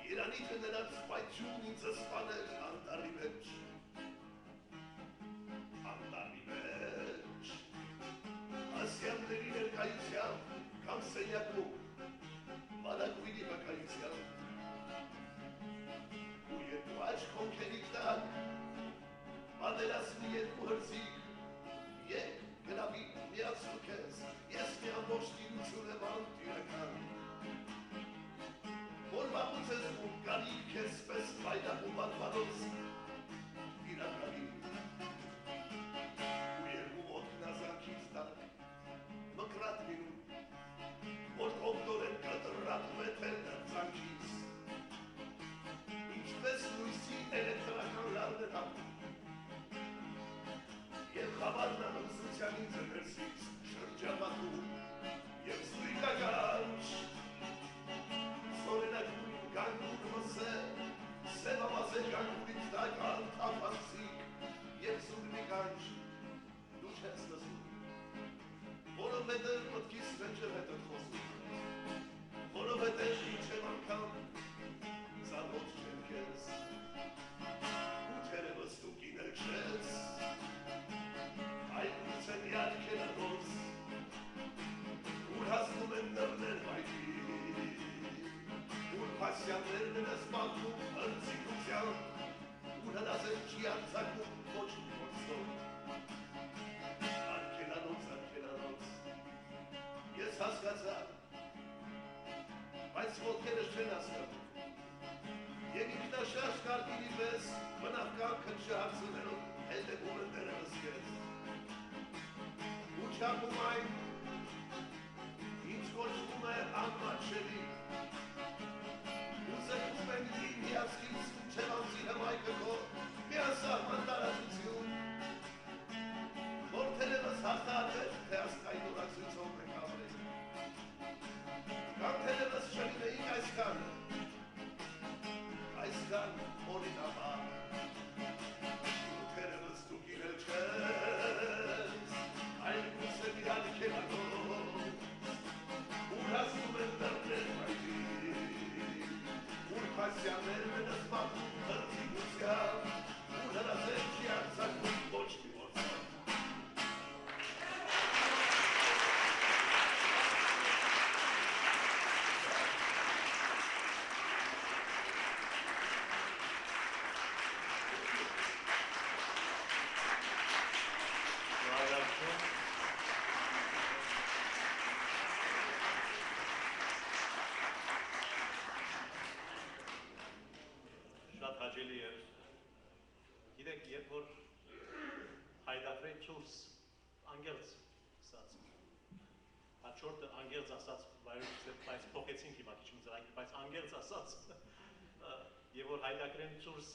[SPEAKER 6] Երանիքը նրանց պայթյուն ինձ սպանել անտարի մեջ, ասյանների ներկայությամբ կամ սենյակում, մանագույնի բակայությամբ, ու երկու աչք հոնքերի տակ, պատերազմի երկու հրձիկ, եկ գնավի միացու քեզ, ես մի ամբողջ տիրություն եմ անտիրական, որ վաղուց ես ու գալիք քեզ պես վայդակում անվանոց, իրականի, ու երկու ոտնազանքից տակ, մկրատ մինում, որ հոգդորեն կտրատում է թել նրձանքից, ինչպես լույսի էլեկտրական լարն է հապում, և խավարն ամուսության ինձ է ներսից շրջապատում, և զույգագանչ, Սորենագույն գանգուր մսե, սևամազե գանգուրից դական թափանցիկ և զուրմի կանչ, դու չես լսում, որովհետև մտքիս մեջ է հետըր խոսում, որովհետև ինչ եմ անգամ, ծանոթ չեմ քեզ, ու թերևս դու կինել չես, այլ գուցե մի արգելանոց, ուր հասնում են նռներ վայրի, ուր պասյաններն են սպանվում հրձիկությամբ, ուր հնասեն չի արձակում ոչ մի գործով, արգելանոց, ես հասկացա, բայց ոտքերս չեն հասկանում, և ինքնաշարժ կարգինի պես բնավկանքը չհարցնելով հետևում են դերևս ես, ու չապում այն, ինչ կոչվում է անմատչելի, ու զրկում են իմ հիացքից չևանցի հմայքը քո միասահման տարածություն, որ թերևս հաստատվեց, թե աստղային ուղացույցով մենք ապրենք, կամ թերևս չլինեինք այսքան օրինաբար, ու թերևս դու կինել չես, այլ գուցե մի արգելանոց, ուր հասնում են դռներ վայրի, ուր պասյաններն են սպանվում հրձիկությամբ, ուր հրազեն չի արձակում ոչ մի գործով։
[SPEAKER 1] Շատ հաճելի էր։ Գիտեք, երբ որ հայդակ ցուրս անգերց ասած հաջորդը անգերց ասած բայց փոխեցինք հիմա քիչ մզրակի բայց անգերց ասած եւ որ հայդակրեն ցուրս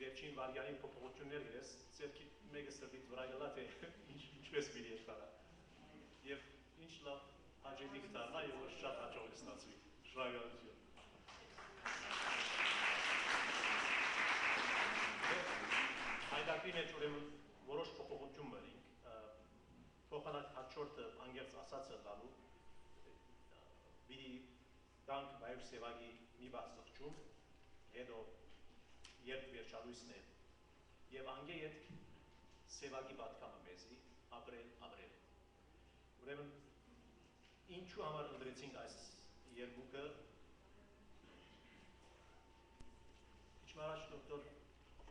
[SPEAKER 1] վերջին վարյանի փոփոխություններ գրես ցերքի մեկը սրտից վրա գալա թե ինչպես մի երկարա եւ ինչ լավ հաջողի դառնա եւ որ շատ հաջող ստացվի շնորհակալություն հայդակրի մեջ ուրեմն որոշ փոփոխություն մերինք փոխանակ հաջորդը անգերց ասածը լալու բիդի դանք բայր սևագի մի բաց զղջում հետո երբ վերջալույսն է եւ անգե ետ սևագի պատկամը մեզի ապրել ուրեմն ինչու համար ընդրեցինք այս երկուքը իչմարաշ դոկտոր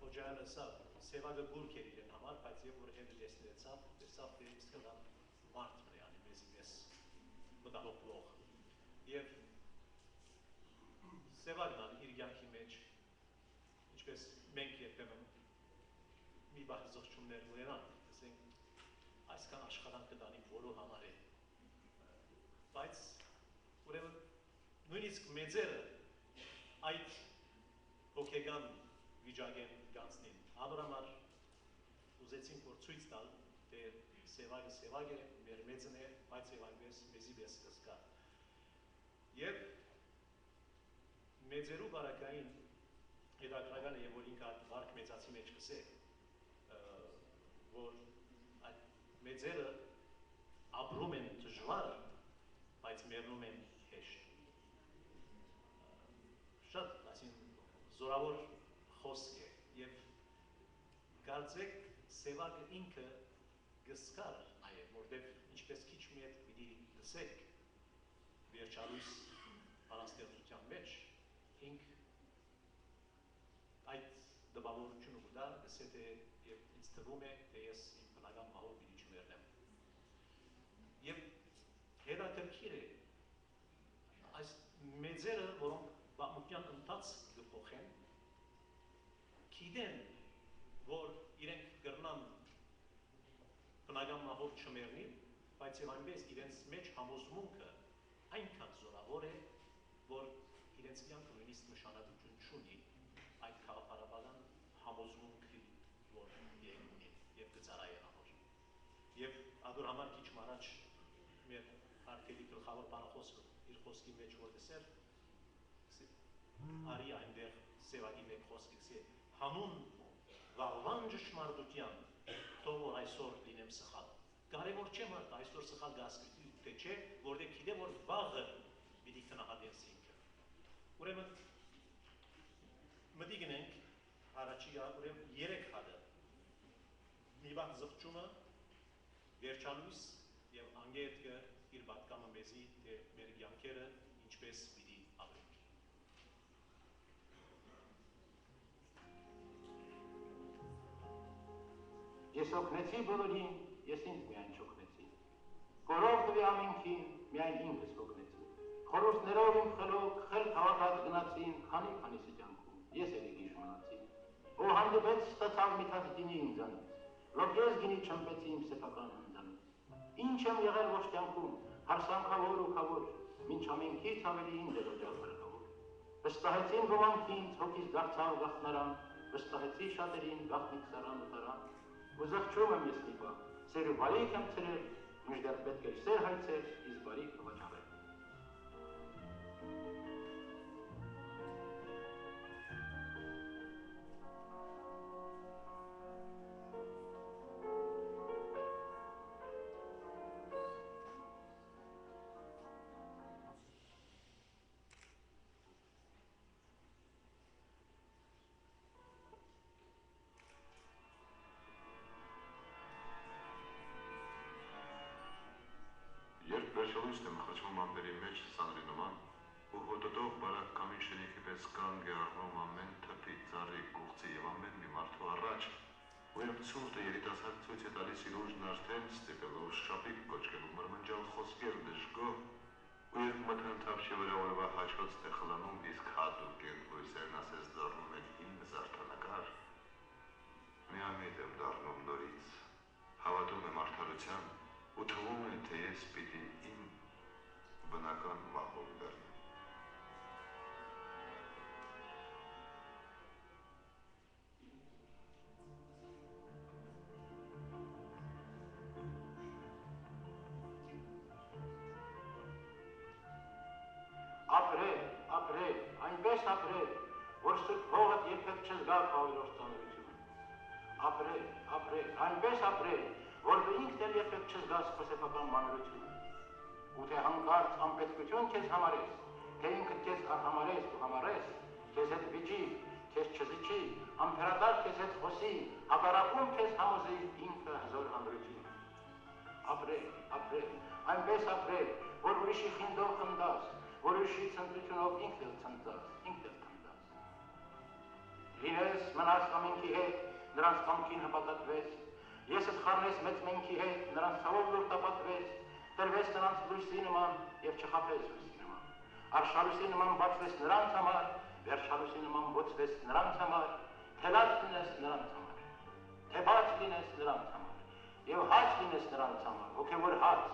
[SPEAKER 1] Խոջայանը սա սևագը գուրք էր իրեն համար բայց եւ որ հետը տեսնեցավ տեսավ թե իսկական մարդ մրյանի մեզի մեզ մտահոգող եւ սևագն իր կյանքի մեջ ինչպես մենք երբեմն մի բան զղջումներ ունենանք, ասենք այսքան աշխատանք կտանի որու համար է, բայց ուրեմն նույնիսկ մեծերը այդ հոգեգան վիճակեն գանցնին, անորամար ուզեցինք որ ցույց տալ, թե սևագը մեր մեծն է, բայց եւ այնպես մեզի պես կսկա եւ մեծերու բարակային հետաքրական է եւ որ ինքը վարկ մեծացի մեջ կսե որ այդ մեծերը ապրում են դժվար բայց մեռնում են հեշտ շատ ասին զորավոր խոսք է եւ կարծեք սևագը ինքը գսկար նաեւ որտեւ ինչպես քիչ մի հետ պիտի լսեք վերջալույս բանաստեղծության մեջ ինք այդ դպավորությունը ուտա գսե թե եւ ինձ թվում է թե ես իմ բնական մահով պիտի չմեռնեմ եւ հետաքրքիր է այս մեծերը որոնք բամուկյան ընթաց կփոխեն գիտեն որ իրենք կրնան բնական մահով չմեռնին բայց եւ այնպես իրենց մեջ համոզմունքը այնքան զորավոր է որ իրենց կյանքը նույնիսկ նշանակություն չունի այդ քաղաքապարական համոզմունքի որ ունի եւ գծարայեն համար եւ ադոր համար քիչ մարաջ մեր արկելի գլխավոր բանախոսը իր խոսքի մեջ որ դեսեր արի այնտեղ սևագի մեկ խոսքից հանուն վաղվան ճշմարտության թող որ այսօր լինեմ սխալ կարևոր չէ մարդ այսօր սխալ գասկրի թե չէ որտեղ գիտե որ վաղը պիտի քնահատես ինքը ուրեմն մտի գնենք առաջի ուրեմն 3 հատը մի բան զղջումը վերջալույս եւ անգետը իր պատկամը մեզի թե մեր կյանքերը ինչպես պիտի ապրենք
[SPEAKER 3] Ես օգնեցի բոլորին, ես ինձ միայն չօգնեցի։ Խորով տվի ամենքին, միայն ինքս օգնեցի։ Խորհուրդներով իմ խելոք, խել քաղաքած գնացին, քանի-քանիսի կյանքում, ես էլի գիշ մնացի։ Ո հանդիպեց ստացավ մի թաց գինի ինձանից, որ ես գինի չմպեցի իմ սեփական հնձանից։ Ինչ եմ եղել ոչ կյանքում, հարսանքավոր ու քավոր, մինչ ամենքից ավելի ինձ էր օջախ հարկավոր։ Վստահեցին ոմանք ինձ, հոգիս դարձավ գաղտնարան, վստահեցի շատերին գաղտնիք սարան ու տարան։ Ուզղջում եմ ես մի բան, սեր ու բարիք եմ ծրել, միշտեղ պետք էր սեր հայցել, իսկ բարիք վճարել։
[SPEAKER 6] Վերջալույսն եմ խրճվում ամբերի մեջ սանրի նման, ու հոտոտող բարակ կամին շենիքի պես կանգ է առնում ամեն թփի, ծառի, գուղցի և ամեն մի մարդու առաջ, ու երբ ցուրտը երիտասարդ ցույց է տալիս իր ուժն արդեն ստիպելով շապիկ կոչկելու մրմնջալ խոսքեր դժգոհ, ու երբ մթնթափչի վրա օրվա հաչոցն է խլանում, իսկ հատուկ են լույսերն ասես դառնում են հին զարդանկար, միամիտ եմ դառնում
[SPEAKER 9] շինարարության ու թվում է, թե ես պիտի իմ բնական մահով բեռնեմ։
[SPEAKER 3] Ապրել, այնպես ապրել, որ սուրբ հողդ երբեք չզգա ավելորդ ծանրությունը։ Ապրել, այնպես ապրել, որ դու ինքդ էլ երբեք չզգաս խոսեփական մանրությունը։ Ու թե հանկարծ անպետքություն քեզ համարես, թե ինքդ քեզ արհամարես ու համարես, քեզ հետ վիճի, քեզ չզիջի, ամփերատար քեզ հետ խոսի, հակառակում քեզ համոզի ինքը հզոր հանրությունը։ Ապրել, այնպես ապրել, որ ուրիշի խինդով խնդաս, որ ուրիշի ցնծությունով ինքդ էլ թնդաս։ Լինես մնաս ամենքի հետ, նրանց կամքին հպատակվես, եսդ խառնես մեծ մենքի հետ, նրանց ցավով լուր տապատվես, տրվես նրանց լույսի նման և չխաբես լույսի նման, արշալույսի նման բացվես նրանց համար, վերջալույսի նման բոցվես նրանց համար, թելած լինես նրանց համար, թե բաց լինես նրանց համար, և հաց լինես նրանց համար, հոգևոր հաց,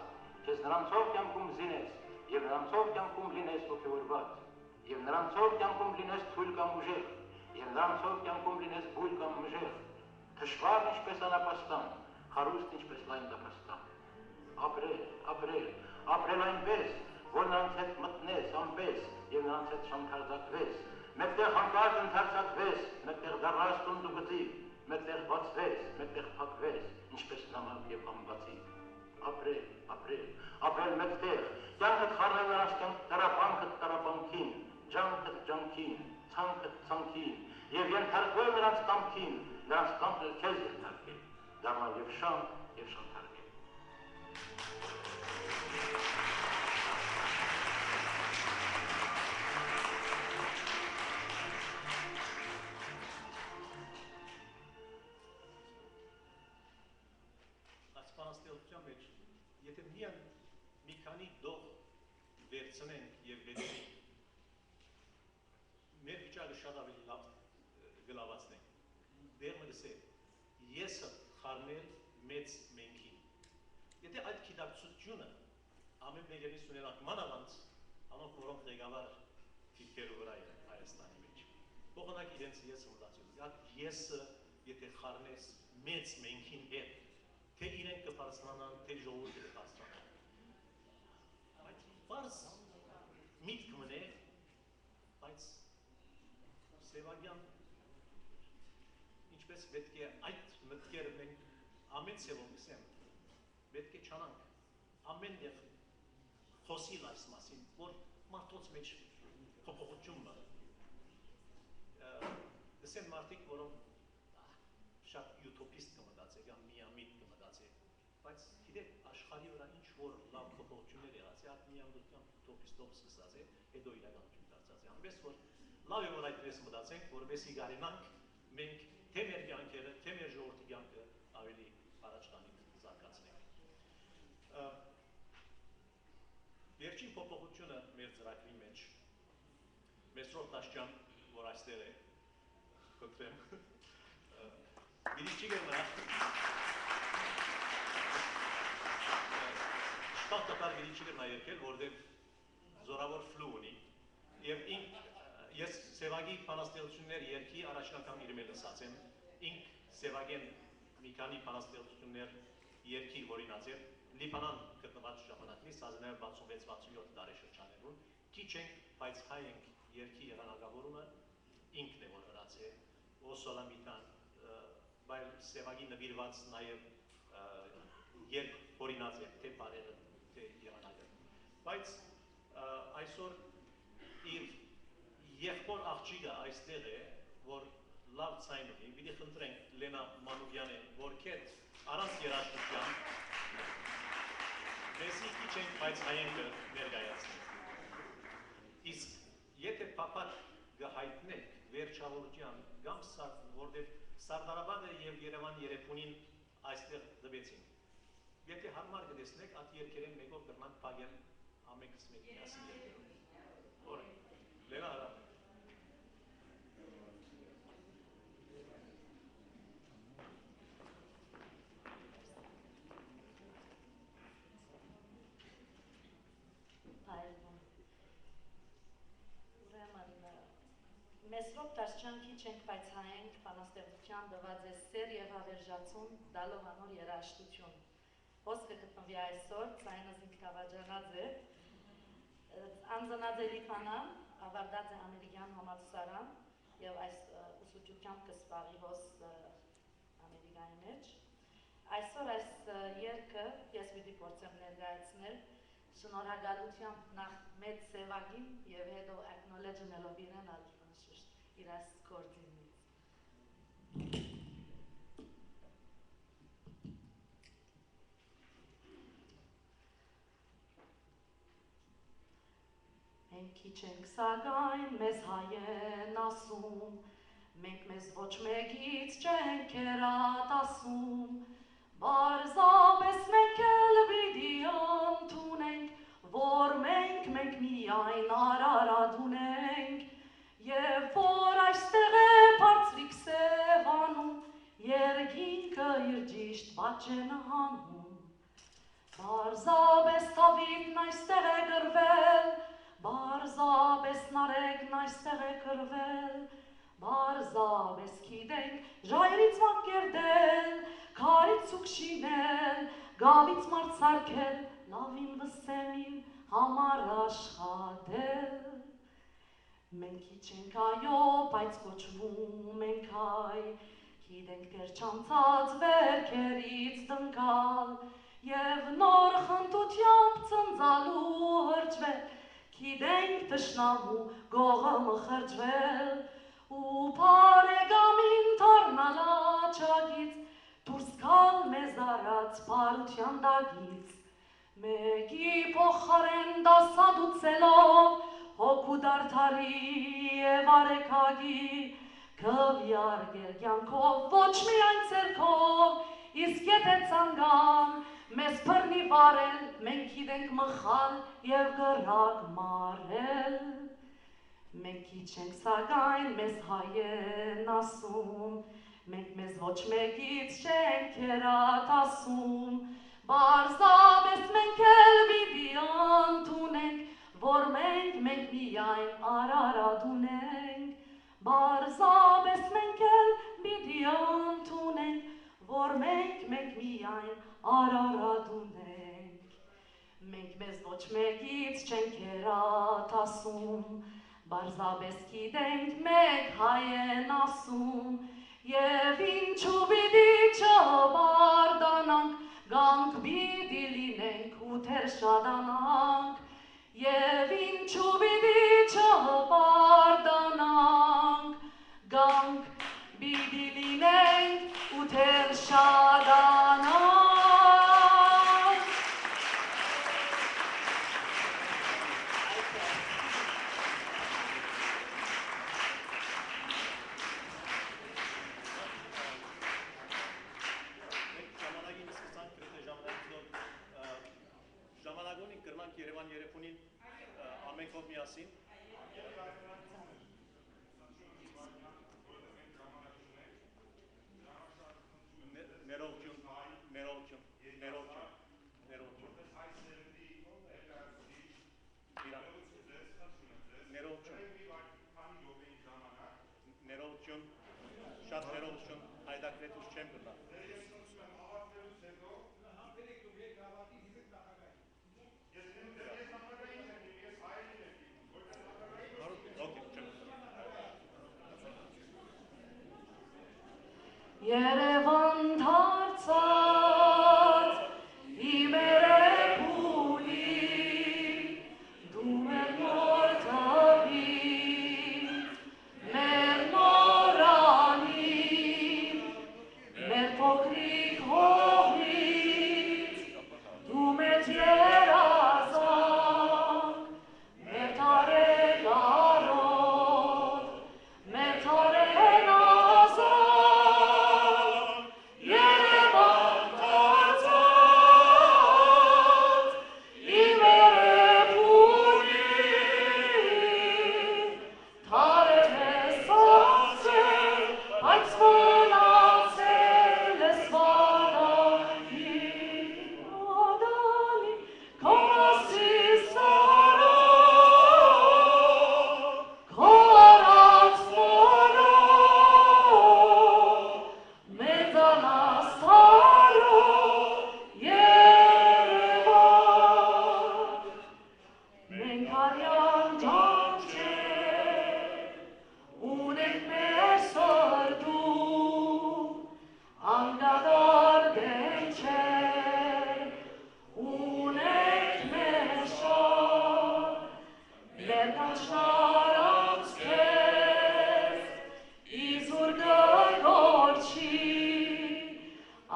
[SPEAKER 3] քեզ նրանցով կյանքում զինես, և նրանցով կյանքում լինես հոգևորված, և նրանցով կյանքում լինես թույլ կամ ուժեղ, և նրանցով կյանքում լինես բույլ կամ մժեղ, թշվառն ինչպես անապաստան, խարուստ ինչպես լայն դապաստան։ Ապրել այնպես, որ նրանց հետ մտնես անպես, և նրանց հետ շամթարձակվես, մեկտեղ հանկարծ ընդարձակվես, մեկտեղ դառնաս տունդ ու գծի, մեկտեղ բացվես, մեկտեղ փակվես, ինչպես նամակ և ամբացի։ Ապրել մեկտեղ, կյանքդ խառնել նրանց տառապանքդ տառապանքին, ջանքդ ջանքին, ցանքդ ցանքին, և ենթարկվել նրանց կամքին, նրանց կամքն էլ քեզ ենթարկել, դառնալ և շանք և շանթարկել։
[SPEAKER 1] Ասպանաստեղծության մեջ, եթե միան մի քանի դող վերցնենք և վերցնենք, մեր վիճակը շատ ավելի լավ գլավացնենք։ Դեղը գսել, եսը խառնել մեծ մենքին։ Եթե այդ գիտակցությունը ամեն մեկերից ունենանք մանավանդ, անոնք որոնք ղեկավար դիրքերու վրա են Հայաստանի մեջ, փոխանակ իրենց եսը մտածում, այդ եսը եթե խառնես մեծ մենքին հետ, թե իրենք կբարձրանան, թե ժողովուրդը կբարձրանան։ Բայց պարզ միտք մնե, բայց Սևագյան ինչպես պետք է այդ մտքերը մենք ամեն սևով գսեմ, պետք է չանանք, ամեն դեղ խոսիլ այս մասին, որ մարդոց մեջ փոփոխություն մը։ Գսեն մարդիկ, որոնք շատ յուտոպիստ կմտածեք, կամ միամիտ կմտածեք, բայց գիտեք, աշխարհի վրա ինչ որ լավ փոփոխություններ եղած է, այդ միամիտությամբ յուտոպիստով սկսած է, հետո իրականություն դարձած է, այնպես որ լավ է որ այդպես մտածենք, որովհետեւ գարենանք մենք թե մեր կյանքերը, թե մեր ժողովրդի կյանքը ավելի առաջ տանիք զարգացնենք։ Վերջին փոփոխությունը մեր ծրագրի մեջ Մեսրոպ Տաշյան, որ այստեղ է, կոտրեմ, Գիրիչի գերնա, շտապ գիրիչի գերնա երկել, որտեղ զորավոր ֆլու ունի, և ես Սևագի բանաստեղծություններ երկի առաջնակամ իր մեր լսած եմ, ինք Սևագեն մի քանի բանաստեղծություններ երկի որինած էր, Լիբանան գտնված ժամանակնից 1966-67 տարեշրջաներուն, քիչ ենք, բայց հայ ենք երկի եղանակավորումը ինքն է որ հրած է, Օսոլամիտան, բայց Սևագի նվիրված նաև երկ հորինած է, թե բարերը, թե եղանակը, բայց այսօր իր եղբոր աղջիկը այստեղ է, որ լավ ցայն ունի, պիտի խնդրենք Լենա Մանուկյանը, որ քեթ առանց երաժշտության մեզի քիչ ենք, բայց հայենքը ներկայացնենք։ Իսկ եթե փափակ գհայտնեք վերջավորության կամ որտեղ Սարդարաբադը եւ Երևան Երեփունին այստեղ դվեցին։ Եթե հարմար կտեսնեք, այդ երկերեն մեկով կրնանք փագել ամենքս մեկ միասին երկերով։ Որ Լենա հրա։
[SPEAKER 10] Mesrop Taşçanki Çenk Paytsayenk Panastevության դված է սեր եւ հավերժացում դալով անոր երաշտություն։ Ոսկը գտնվի այսօր ցայնազին կավաջանած է անձնած է Լիթվանան, ավարտած է ամերիկյան համալսարան եւ այս ուսուցչությամբ կսպարի հոս ամերիկայի մեջ։ Այսօր այս երգը ես պիտի փորձեմ ներկայացնել շնորհակալությամբ նախ մեծ սևագին եւ հետո acknowledge-նելով իրեն ալշուշտ իրաս կորձինից։ Մենք քիչ ենք սակայն մեզ հայեն ասում, մենք մեզ ոչ մեկից չենք կերատ ասում, բարձապես մենք էլ պիտի ընդունենք, որ մենք միայն արարած ունենք, և որ այստեղ է բարձրիկ սևանում, երկինքը իր ճիշտ պատճեն հանում, բարձապես թավիթն այստեղ է գրվել, բարձապես նարեկն այստեղ է գրվել, բարձապես գիտենք ժայռից մակերդել, քարից ու քշինել, գավից մարտսարկել, լավին վսեմին համար աշխատել։ Մենք քիչ ենք այո, բայց կոչվում ենք հայ, գիտենք դեր չանցած վերքերից դնկալ, և նոր խնդությամբ ծնծալու հրճվել, գիտենք թշնամու գողը մխրջվել, ու բարեկամին թարնալ աչագից, դուրս գալ մեզ արած բարության տակից, մեկի փոխարեն դասադուցելով, հոգու դարդարի և արեքագի, կվյարգել կյանքով ոչ միայն ցերքով, իսկ եթե ցանկան մեզ բռնի վարել, մենք գիտենք մխալ և գրակ մարել։ Մենք քիչ ենք սակայն մեզ հայեն ասում, մենք մեզ ոչ մեկից չենք կերատ ասում, բարձապես մենք էլ պիտի ընդունենք, որ մենք միայն արարած ունենք, բարձապես մենք էլ պիտի ընդունենք, որ մենք միայն արարած ունենք, մենք մեզ ոչ մեկից չենք կերատ ասում, բարձապես գիտենք մեկ հայեն ասում, և ինչու պիտի չբարդանանք, գանք պիտի լինենք ու թեր շադանանք, և ինչու պիտի չբարդանանք, գանք պիտի լինենք ու թեր շադանանք։
[SPEAKER 1] Ժամանակոնին կրմանք Երևան երեխունին ամենքով միասին։ Ներողություն։ Շատ ներողություն, հայդակրետուս չեմ գտա։
[SPEAKER 10] Երևան դարձած իմ երեխունի, դու մեր նոր թավի, մեր նորանի, մեր փոքրիկ հողից, դու մեր երազանք, մեր թարեկ առոտ, մեր թարեն ազանք,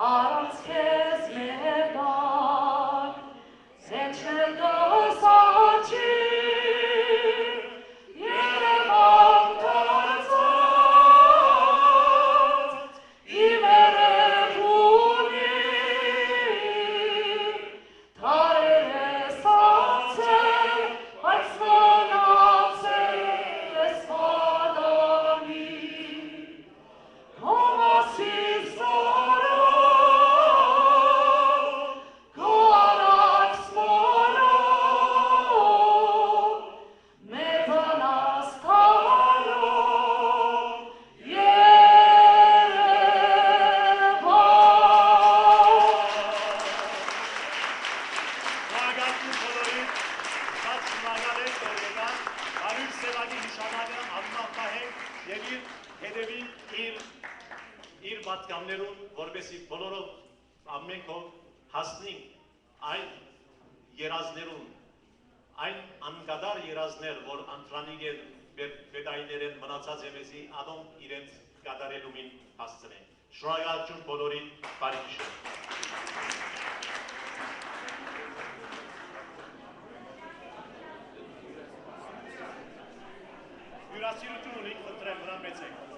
[SPEAKER 10] Առանց քեզ մեր դար, զենչել դասաչի, երևան դարձած, իմ երևունի, թարեր ես ացել, բայց մնացել ես վադանի, հոմասից
[SPEAKER 1] պատգամներուն, որպեսի բոլորով ամենքով հասնենք այն երազներուն, այն անկադար երազներ, որ անտրանիկ են վետայիներ են մնացած եմեզի, ադոմ իրենց կատարելումին հասցնեն։ Շնորհակալություն բոլորին, բարի գիշեր։ Հյուրասիրություն ունիք, խնդրեմ վրա մեծ եք։